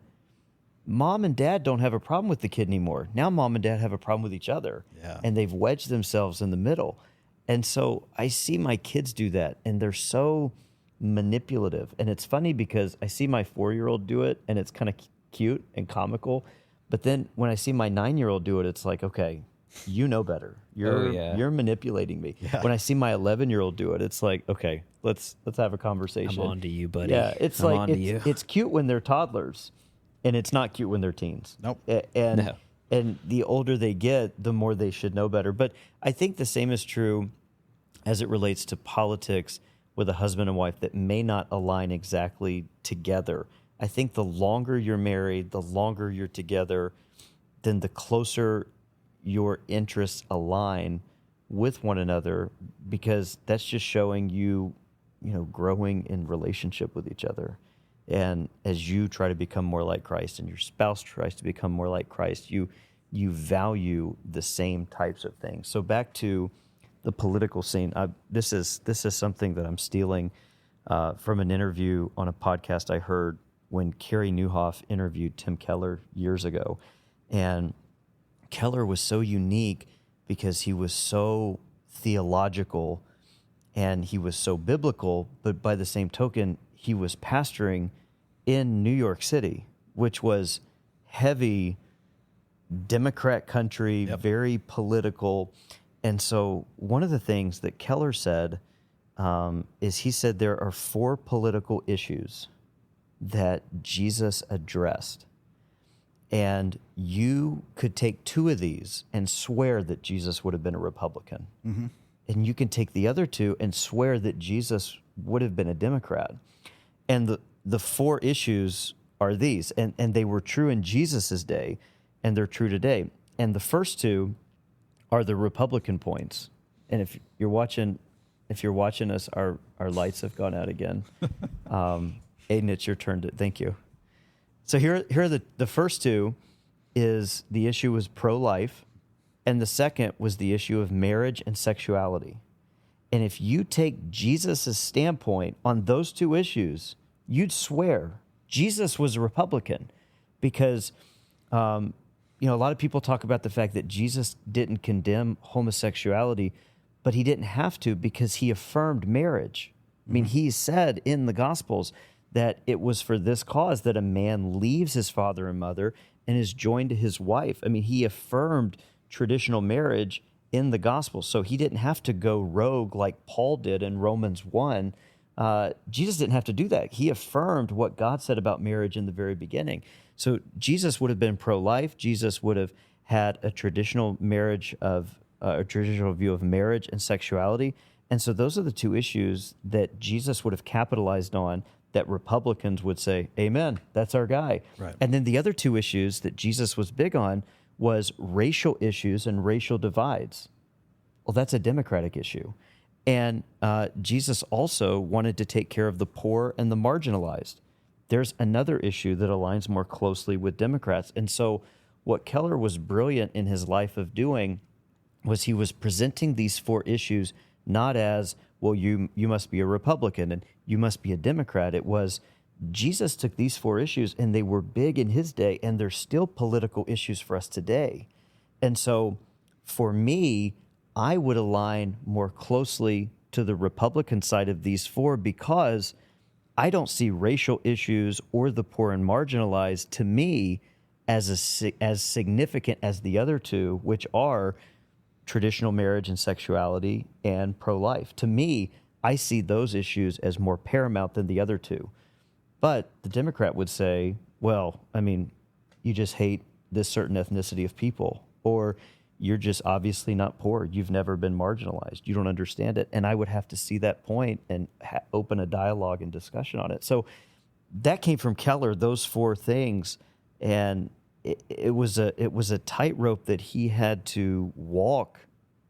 mom and dad don't have a problem with the kid anymore. Now mom and dad have a problem with each other. Yeah. And they've wedged themselves in the middle. And so I see my kids do that, and they're so manipulative. And it's funny because I see my 4-year-old do it, and it's kind of cute and comical. But then when I see my 9-year-old do it, it's like, okay, you know better. You're manipulating me. Yeah. When I see my 11-year-old do it, it's like, okay, let's have a conversation. I'm on to you, buddy. Yeah, it's I'm like on to you. it's cute when they're toddlers, and it's not cute when they're teens. Nope. And the older they get, the more they should know better. But I think the same is true as it relates to politics with a husband and wife that may not align exactly together. I think the longer you're married, the longer you're together, then the closer your interests align with one another, because that's just showing you growing in relationship with each other. And as you try to become more like Christ and your spouse tries to become more like Christ, you value the same types of things. So back to the political scene, this is something that I'm stealing from an interview on a podcast I heard when Carrie Nieuwhof interviewed Tim Keller years ago. And Keller was so unique because he was so theological and he was so biblical, but by the same token, he was pastoring in New York City, which was heavy Democrat country, very political. And so one of the things that Keller said is he said there are 4 political issues that Jesus addressed. And you could take 2 of these and swear that Jesus would have been a Republican. Mm-hmm. And you can take the other 2 and swear that Jesus would have been a Democrat. And the 4 issues are these, and they were true in Jesus's day, and they're true today. And the first 2 are the Republican points. And if you're watching us, our lights have gone out again. Aiden, it's your turn thank you. So here are the first 2 is the issue was pro-life, and the second was the issue of marriage and sexuality. And if you take Jesus' standpoint on those 2 issues, you'd swear Jesus was a Republican, because a lot of people talk about the fact that Jesus didn't condemn homosexuality, but he didn't have to because he affirmed marriage. I mean, he said in the Gospels that it was for this cause that a man leaves his father and mother and is joined to his wife. I mean, he affirmed traditional marriage in the gospel. So he didn't have to go rogue like Paul did in Romans 1. Jesus didn't have to do that. He affirmed what God said about marriage in the very beginning. So Jesus would have been pro-life. Jesus would have had a traditional a traditional view of marriage and sexuality. And so those are the 2 issues that Jesus would have capitalized on, that Republicans would say, amen, that's our guy. Right. And then the other 2 issues that Jesus was big on was racial issues and racial divides. Well, that's a Democratic issue. And Jesus also wanted to take care of the poor and the marginalized. There's another issue that aligns more closely with Democrats. And so what Keller was brilliant in his life of doing was he was presenting these 4 issues not as, well, you must be a Republican and you must be a Democrat. It was Jesus took these 4 issues and they were big in his day, and they're still political issues for us today. And so for me, I would align more closely to the Republican side of these four because I don't see racial issues or the poor and marginalized to me as significant as the other two, which are traditional marriage and sexuality and pro-life. To me, I see those issues as more paramount than the other two. But the Democrat would say, well, I mean, you just hate this certain ethnicity of people, or you're just obviously not poor. You've never been marginalized. You don't understand it. And I would have to see that point and open a dialogue and discussion on it. So that came from Keller, those four things. And it was a tightrope that he had to walk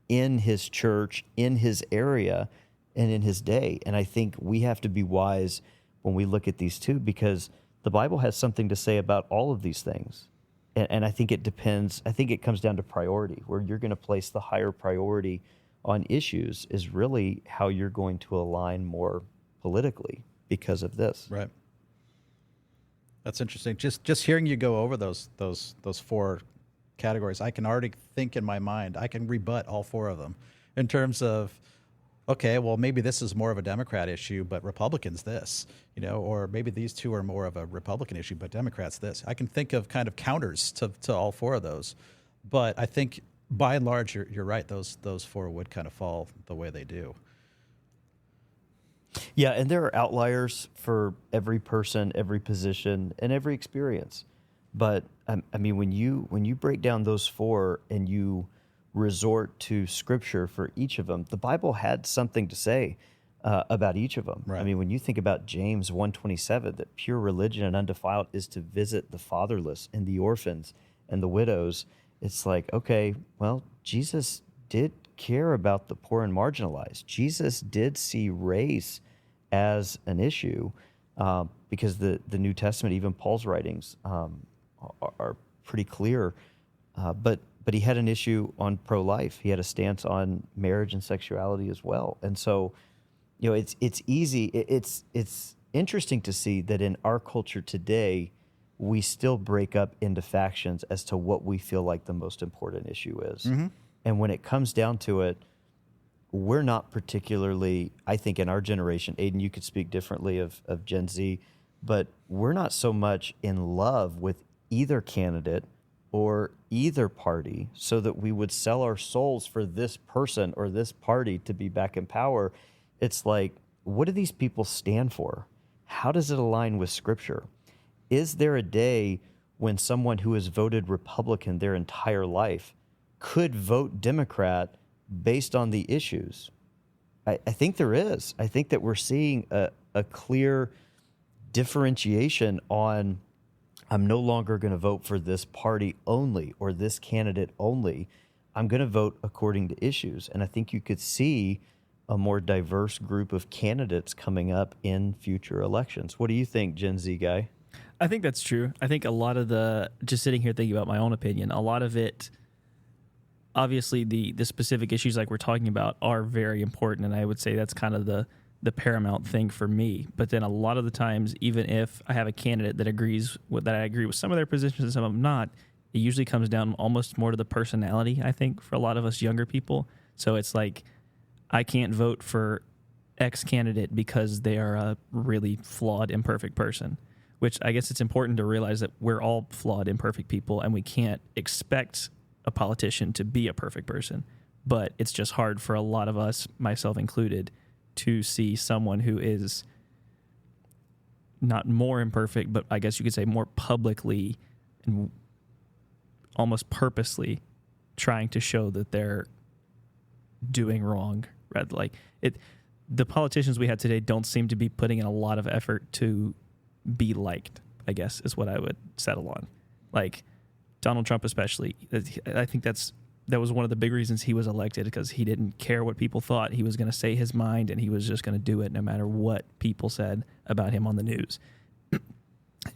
in his church, in his area, and in his day. And I think we have to be wise when we look at these two, because the Bible has something to say about all of these things. And I think it depends. I think it comes down to priority. Where you're going to place the higher priority on issues is really how you're going to align more politically because of this. Right. That's interesting. Just hearing you go over those four categories, I can already think in my mind, I can rebut all four of them in terms of, okay, well, maybe this is more of a Democrat issue, but Republicans this, or maybe these two are more of a Republican issue, but Democrats this. I can think of kind of counters to all four of those. But I think by and large, you're right. Those four would kind of fall the way they do. Yeah, and there are outliers for every person, every position, and every experience. But I mean, when you break down those four and you resort to Scripture for each of them, the Bible had something to say about each of them. Right. I mean, when you think about James 1:27, that pure religion and undefiled is to visit the fatherless and the orphans and the widows, it's like, okay, well, Jesus did care about the poor and marginalized. Jesus did see race as an issue because the New Testament, even Paul's writings, are pretty clear. But he had an issue on pro-life. He had a stance on marriage and sexuality as well. And so, it's easy. It's interesting to see that in our culture today, we still break up into factions as to what we feel like the most important issue is. Mm-hmm. And when it comes down to it, we're not particularly, I think in our generation, Aiden, you could speak differently of Gen Z, but we're not so much in love with either candidate or either party so that we would sell our souls for this person or this party to be back in power. It's like, what do these people stand for? How does it align with Scripture? Is there a day when someone who has voted Republican their entire life could vote Democrat based on the issues? I think there is. I think that we're seeing a clear differentiation on, I'm no longer going to vote for this party only or this candidate only. I'm going to vote according to issues. And I think you could see a more diverse group of candidates coming up in future elections. What do you think, Gen Z guy? I think that's true. I think a lot of just sitting here thinking about my own opinion, a lot of it, obviously the specific issues like we're talking about are very important. And I would say that's kind of the paramount thing for me. But then a lot of the times, even if I have a candidate that I agree with some of their positions and some of them not, it usually comes down almost more to the personality, I think, for a lot of us younger people. So it's like, I can't vote for X candidate because they are a really flawed, imperfect person, which I guess it's important to realize that we're all flawed, imperfect people, and we can't expect a politician to be a perfect person. But it's just hard for a lot of us, myself included, to see someone who is not more imperfect, but I guess you could say more publicly and almost purposely trying to show that they're doing wrong. Right? Like the politicians we have today don't seem to be putting in a lot of effort to be liked, I guess, is what I would settle on. Like Donald Trump especially, I think that was one of the big reasons he was elected, because he didn't care what people thought. He was going to say his mind, and he was just going to do it no matter what people said about him on the news.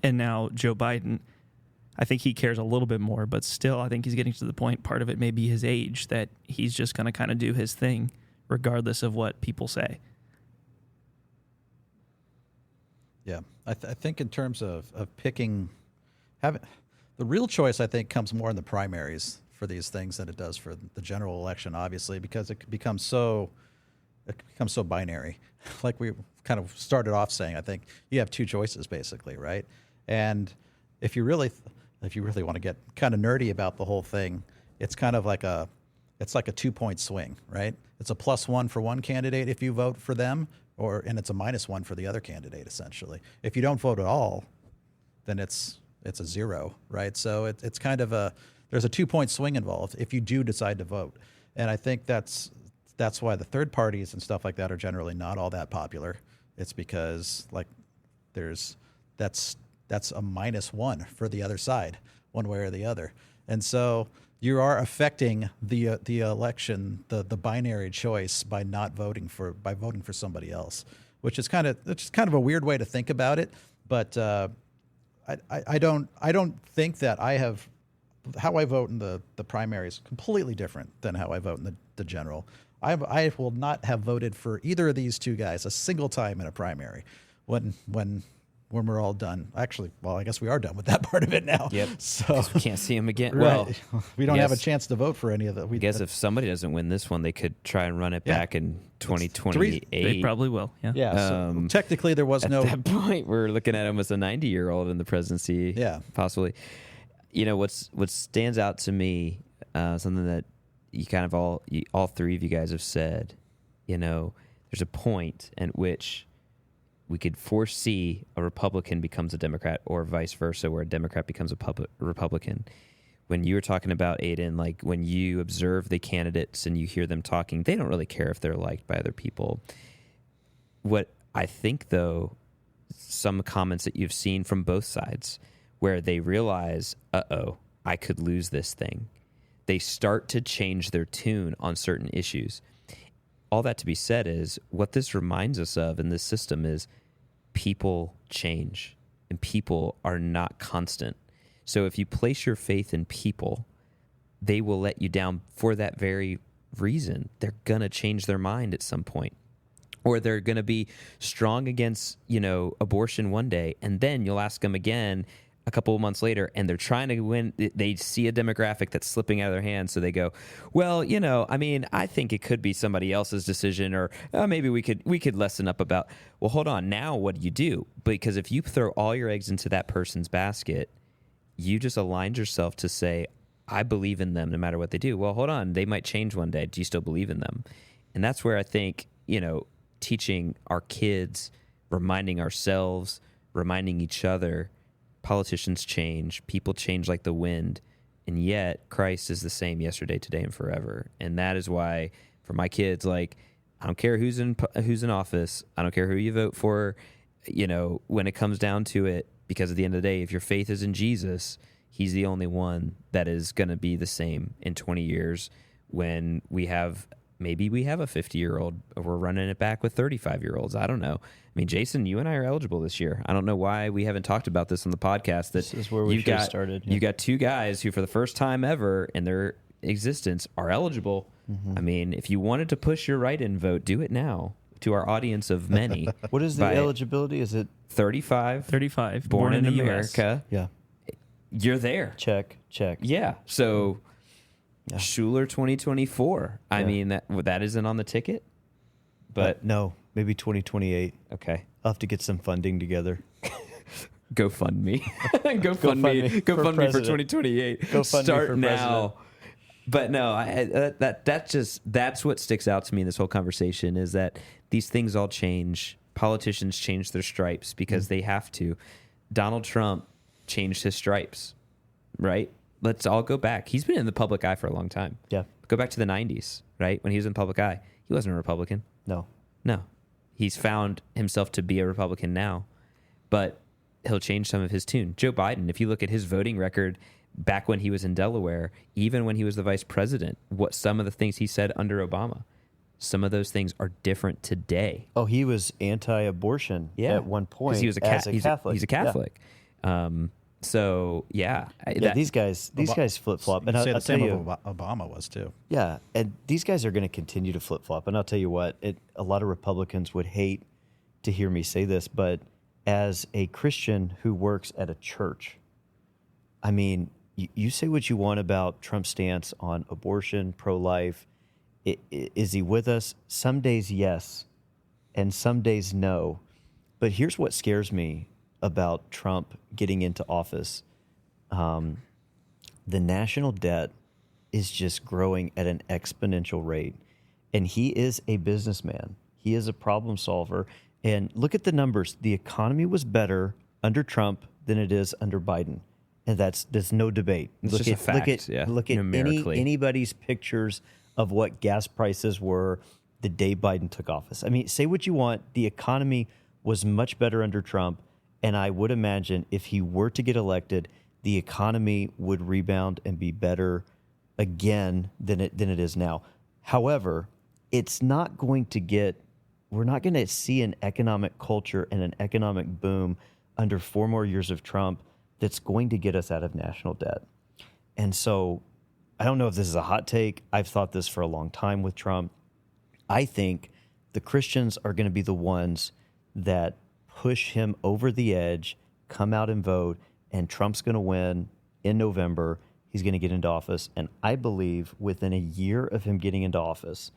And now Joe Biden, I think he cares a little bit more, but still I think he's getting to the point, part of it may be his age, that he's just going to kind of do his thing regardless of what people say. Yeah, I think in terms of picking, the real choice, I think, comes more in the primaries for these things than it does for the general election, obviously, because it becomes so binary. Like we kind of started off saying, I think you have two choices basically, right? And if you really want to get kind of nerdy about the whole thing, it's kind of like it's like a 2-point swing, right? It's a +1 for one candidate if you vote for them, and it's a -1 for the other candidate, essentially. If you don't vote at all, then it's a 0, right? So it's kind of there's a 2-point swing involved if you do decide to vote. And I think that's why the third parties and stuff like that are generally not all that popular. It's because like that's a -1 for the other side, one way or the other. And so you are affecting the election, the binary choice by voting for somebody else, which is kind of a weird way to think about it. But I don't think that how I vote in the primary is completely different than how I vote in the general. I will not have voted for either of these two guys a single time in a primary when we're all done. Actually, well, I guess we are done with that part of it now. Yep. So we can't see him again. Right. Well, we don't have a chance to vote for any of them. I guess if somebody doesn't win this one, they could try and run it back in 2028. They probably will. Yeah. Yeah. So technically, there was at that point, we're looking at almost a 90-year-old in the presidency. Yeah. Possibly. You know, what stands out to me, something that you kind of all three of you guys have said, you know, there's a point at which we could foresee a Republican becomes a Democrat or vice versa, where a Democrat becomes a Republican. When you were talking about, Aiden, like when you observe the candidates and you hear them talking, they don't really care if they're liked by other people. What I think, though, some comments that you've seen from both sides where they realize, I could lose this thing. They start to change their tune on certain issues. All that to be said is what this reminds us of in this system is people change and people are not constant. So if you place your faith in people, they will let you down for that very reason. They're going to change their mind at some point. Or they're going to be strong against, abortion one day, and then you'll ask them again a couple of months later, and they're trying to win. They see a demographic that's slipping out of their hands, so they go, well, I think it could be somebody else's decision, or maybe we could lessen up about, well, hold on, now what do you do? Because if you throw all your eggs into that person's basket, you just aligned yourself to say, I believe in them no matter what they do. Well, hold on, they might change one day. Do you still believe in them? And that's where I think, teaching our kids, reminding ourselves, reminding each other, politicians change, people change like the wind, and yet Christ is the same yesterday, today, and forever. And that is why, for my kids, like, I don't care who's in office, I don't care who you vote for, when it comes down to it, because at the end of the day, if your faith is in Jesus, he's the only one that is going to be the same in 20 years when maybe we have a 50-year-old, or we're running it back with 35-year-olds. I don't know. I mean, Jason, you and I are eligible this year. I don't know why we haven't talked about this on the podcast. This is where we first started. You got two guys who, for the first time ever in their existence, are eligible. Mm-hmm. I mean, if you wanted to push your write-in vote, do it now to our audience of many. What is the eligibility? Is it 35? 35. Born in America. Yeah. You're there. Check. Yeah. So Schuler 2024. Yeah. I mean, that isn't on the ticket. But no, maybe 2028. Okay. I'll have to get some funding together. Go fund me. Go fund me for 2028. Go fund Start me for now. President. But no, that's what sticks out to me in this whole conversation is that these things all change. Politicians change their stripes because they have to. Donald Trump changed his stripes, right? Let's all go back. He's been in the public eye for a long time. Yeah. Go back to the 90s, right? When he was in the public eye, he wasn't a Republican. No. He's found himself to be a Republican now, but he'll change some of his tune. Joe Biden, if you look at his voting record back when he was in Delaware, even when he was the vice president, what some of the things he said under Obama, some of those things are different today. Oh, he was anti-abortion at one point. Because he was a Catholic. He's a Catholic. Yeah. These guys flip-flop. And I'll tell you, Obama was too. Yeah, and these guys are going to continue to flip-flop. And I'll tell you what, a lot of Republicans would hate to hear me say this, but as a Christian who works at a church, I mean, you say what you want about Trump's stance on abortion, pro-life. Is he with us? Some days, yes, and some days, no. But here's what scares me about Trump getting into office. The national debt is just growing at an exponential rate. And he is a businessman. He is a problem solver. And look at the numbers. The economy was better under Trump than it is under Biden. And there's no debate. It's just a fact, Look at numerically. anybody's pictures of what gas prices were the day Biden took office. I mean, say what you want. The economy was much better under Trump. And I would imagine if he were to get elected, the economy would rebound and be better again than it is now. However, it's not going to we're not going to see an economic culture and an economic boom under 4 more years of Trump that's going to get us out of national debt. And so I don't know if this is a hot take. I've thought this for a long time with Trump. I think the Christians are going to be the ones that push him over the edge, come out and vote, and Trump's going to win in November. He's going to get into office. And I believe within a year of him getting into office,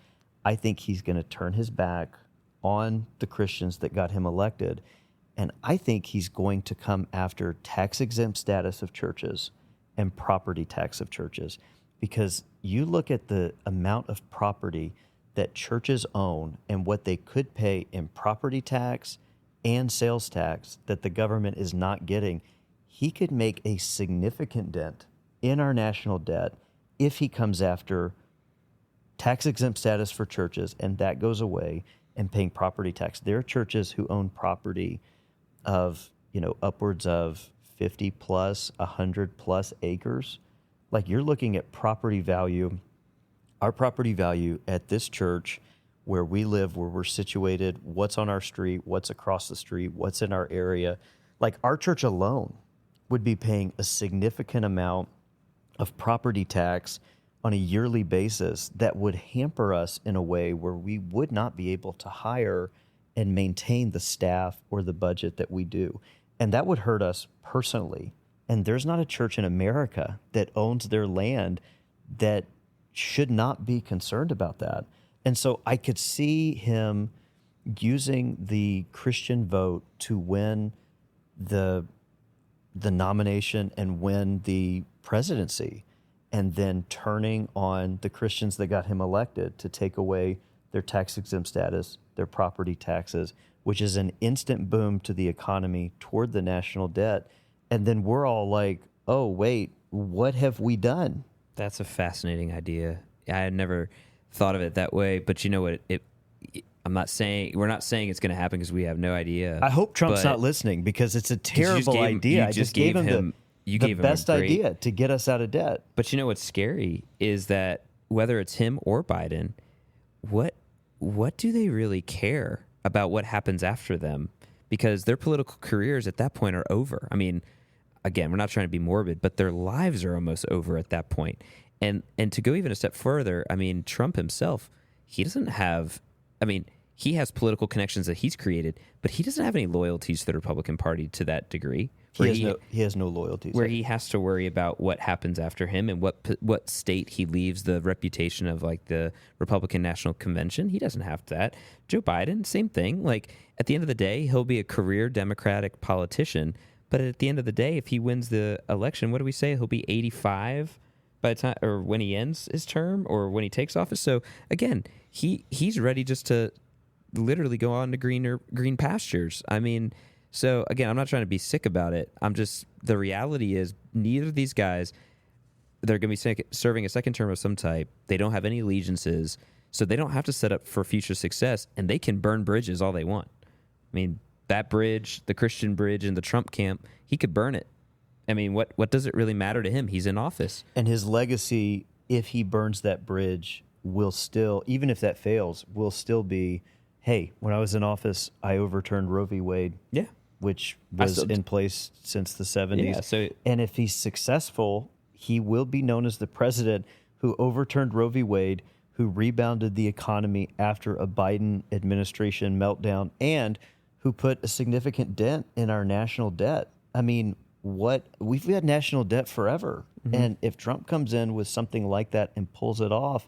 I think he's going to turn his back on the Christians that got him elected. And I think he's going to come after tax-exempt status of churches and property tax of churches. Because you look at the amount of property that churches own and what they could pay in property tax and sales tax that the government is not getting, he could make a significant dent in our national debt if he comes after tax-exempt status for churches and that goes away and paying property tax. There are churches who own property of, upwards of 50 plus, 100 plus acres. Like you're looking at property value, our property value at this church where we live, where we're situated, what's on our street, what's across the street, what's in our area. Like our church alone would be paying a significant amount of property tax on a yearly basis that would hamper us in a way where we would not be able to hire and maintain the staff or the budget that we do. And that would hurt us personally. And there's not a church in America that owns their land that should not be concerned about that. And so I could see him using the Christian vote to win the nomination and win the presidency, and then turning on the Christians that got him elected to take away their tax-exempt status, their property taxes, which is an instant boom to the economy toward the national debt. And then we're all like, oh, wait, what have we done? That's a fascinating idea. I had never thought of it that way, but you know what? We're not saying it's going to happen because we have no idea. I hope Trump's not listening because it's a terrible idea. I just gave him the best idea to get us out of debt. But you know what's scary is that whether it's him or Biden, what do they really care about what happens after them? Because their political careers at that point are over. I mean, again, we're not trying to be morbid, but their lives are almost over at that point. And to go even a step further, I mean, Trump himself, he has political connections that he's created, but he doesn't have any loyalties to the Republican Party to that degree. He has no loyalties. Where he has to worry about what happens after him and what state he leaves the reputation of, like the Republican National Convention. He doesn't have that. Joe Biden, same thing. Like at the end of the day, he'll be a career Democratic politician, but at the end of the day, if he wins the election, what do we say? He'll be 85 by the time, or when he ends his term, or when he takes office. So again, he's ready just to literally go on to green pastures. I mean, so again, I'm not trying to be sick about it. The reality is neither of these guys, they're going to be serving a second term of some type. They don't have any allegiances, so they don't have to set up for future success, and they can burn bridges all they want. I mean, that bridge, the Christian bridge in the Trump camp, he could burn it. I mean, what does it really matter to him? He's in office. And his legacy, if he burns that bridge, will still, even if that fails, will still be, hey, when I was in office, I overturned Roe v. Wade. Yeah. Which was in place since the 70s. Yeah, and if he's successful, he will be known as the president who overturned Roe v. Wade, who rebounded the economy after a Biden administration meltdown, and who put a significant dent in our national debt. I mean, we've had national debt forever. And if Trump comes in with something like that and pulls it off,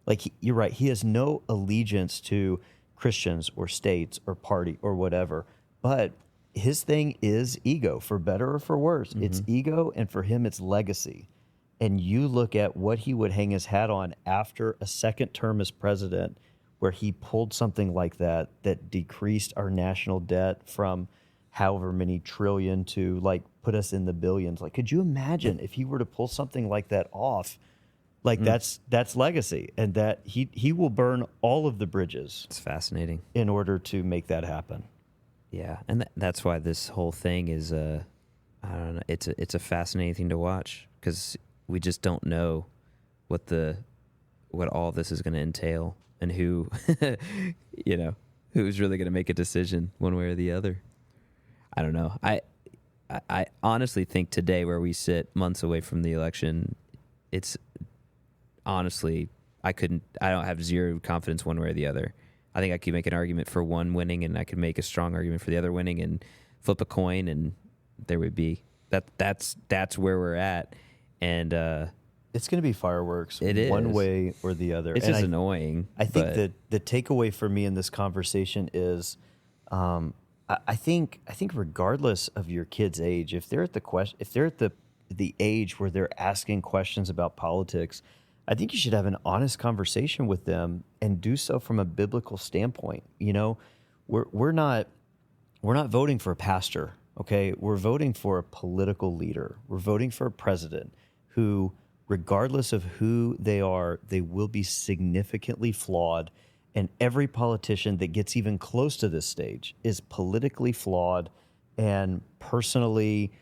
like you're right, he has no allegiance to Christians or states or party or whatever. But his thing is ego, for better or for worse. It's ego, and for him, it's legacy. And you look at what he would hang his hat on after a second term as president, where he pulled something like that decreased our national debt from however many trillion to like put us in the billions. Like, could you imagine if he were to pull something like that off? Like that's legacy, and that he will burn all of the bridges. It's fascinating in order to make that happen. Yeah, and that's why this whole thing is I don't know. It's a fascinating thing to watch, because we just don't know what all this is going to entail, and who who's really going to make a decision one way or the other. I don't know. I honestly think today, where we sit months away from the election, it's honestly I don't have zero confidence one way or the other. I think I could make an argument for one winning, and I could make a strong argument for the other winning, and flip a coin, and there would be that's where we're at. And it's going to be fireworks. It is one way or the other. It's just annoying. I think that the takeaway for me in this conversation is, I think regardless of your kid's age, if they're at the age where they're asking questions about politics, I think you should have an honest conversation with them and do so from a biblical standpoint. You know, we're not voting for a pastor, okay? We're voting for a political leader. We're voting for a president who, regardless of who they are, they will be significantly flawed. And every politician that gets even close to this stage is politically flawed and personally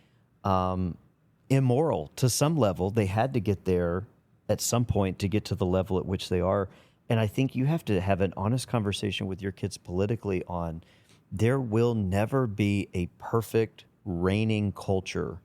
immoral to some level. They had to get there at some point to get to the level at which they are. And I think you have to have an honest conversation with your kids politically on, there will never be a perfect reigning culture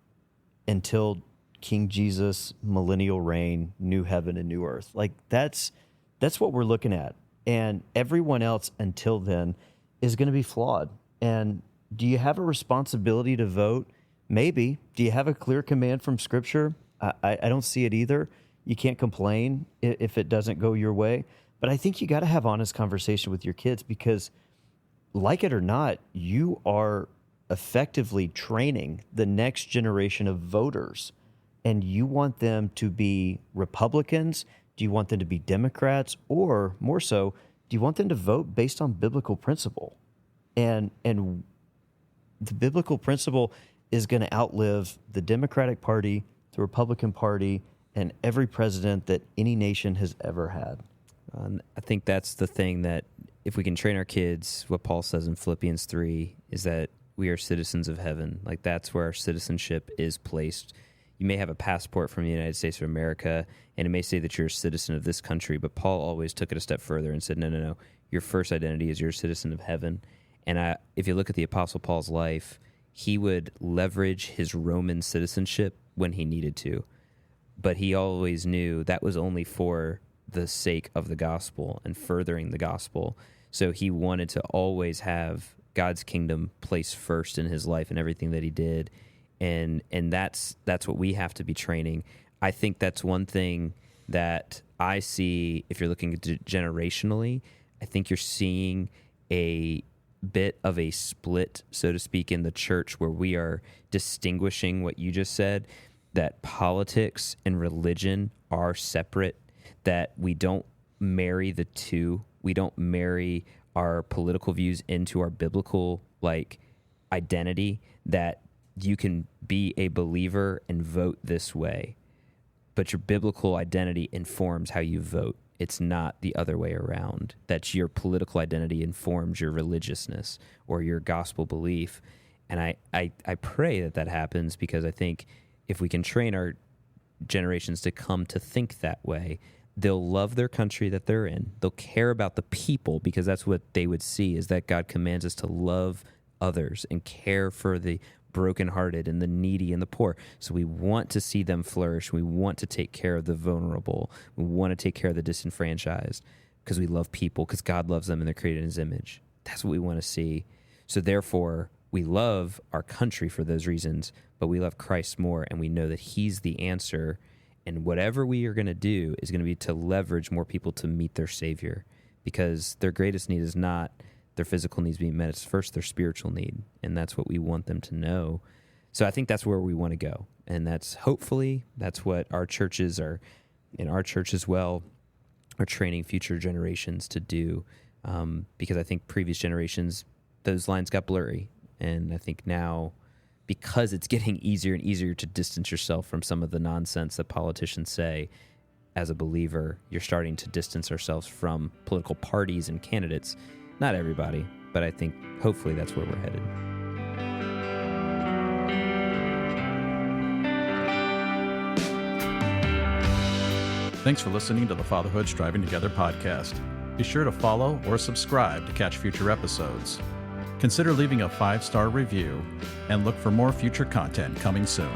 until King Jesus, millennial reign, new heaven and new earth. Like that's what we're looking at. And everyone else until then is going to be flawed. And do you have a responsibility to vote? Maybe. Do you have a clear command from Scripture? I don't see it either. You can't complain if it doesn't go your way. But I think you got to have honest conversation with your kids, because, like it or not, you are effectively training the next generation of voters. And you want them to be Republicans? Do you want them to be Democrats? Or more so, do you want them to vote based on biblical principle? And the biblical principle is going to outlive the Democratic Party, the Republican Party, and every president that any nation has ever had. I think that's the thing, that if we can train our kids, what Paul says in Philippians 3 is that we are citizens of heaven. Like, that's where our citizenship is placed. You may have a passport from the United States of America, and it may say that you're a citizen of this country, but Paul always took it a step further and said, no. Your first identity is you're a citizen of heaven. And if you look at the Apostle Paul's life, he would leverage his Roman citizenship when he needed to. But he always knew that was only for the sake of the gospel and furthering the gospel. So he wanted to always have God's kingdom placed first in his life and everything that he did. And that's what we have to be training. I think that's one thing that I see, if you're looking generationally, I think you're seeing a bit of a split, so to speak, in the church, where we are distinguishing what you just said, that politics and religion are separate, that we don't marry the two. We don't marry our political views into our biblical identity, that you can be a believer and vote this way, but your biblical identity informs how you vote. It's not the other way around. That your political identity informs your religiousness or your gospel belief. And I pray that happens, because I think if we can train our generations to come to think that way, they'll love their country that they're in. They'll care about the people, because that's what they would see, is that God commands us to love others and care for the brokenhearted and the needy and the poor. So we want to see them flourish. We want to take care of the vulnerable. We want to take care of the disenfranchised, because we love people, because God loves them and they're created in his image. That's what we want to see. So therefore, we love our country for those reasons, but we love Christ more, and we know that he's the answer. And whatever we are going to do is going to be to leverage more people to meet their Savior, because their greatest need is not their physical needs being met. It's first their spiritual need, and that's what we want them to know. So I think that's where we want to go, and that's what our churches are, in our church as well, are training future generations to do, because I think previous generations, those lines got blurry, and I think now, because it's getting easier and easier to distance yourself from some of the nonsense that politicians say, as a believer, you're starting to distance ourselves from political parties and candidates. Not everybody, but I think hopefully that's where we're headed. Thanks for listening to the Fatherhood Driving Together podcast. Be sure to follow or subscribe to catch future episodes. Consider leaving a 5-star review and look for more future content coming soon.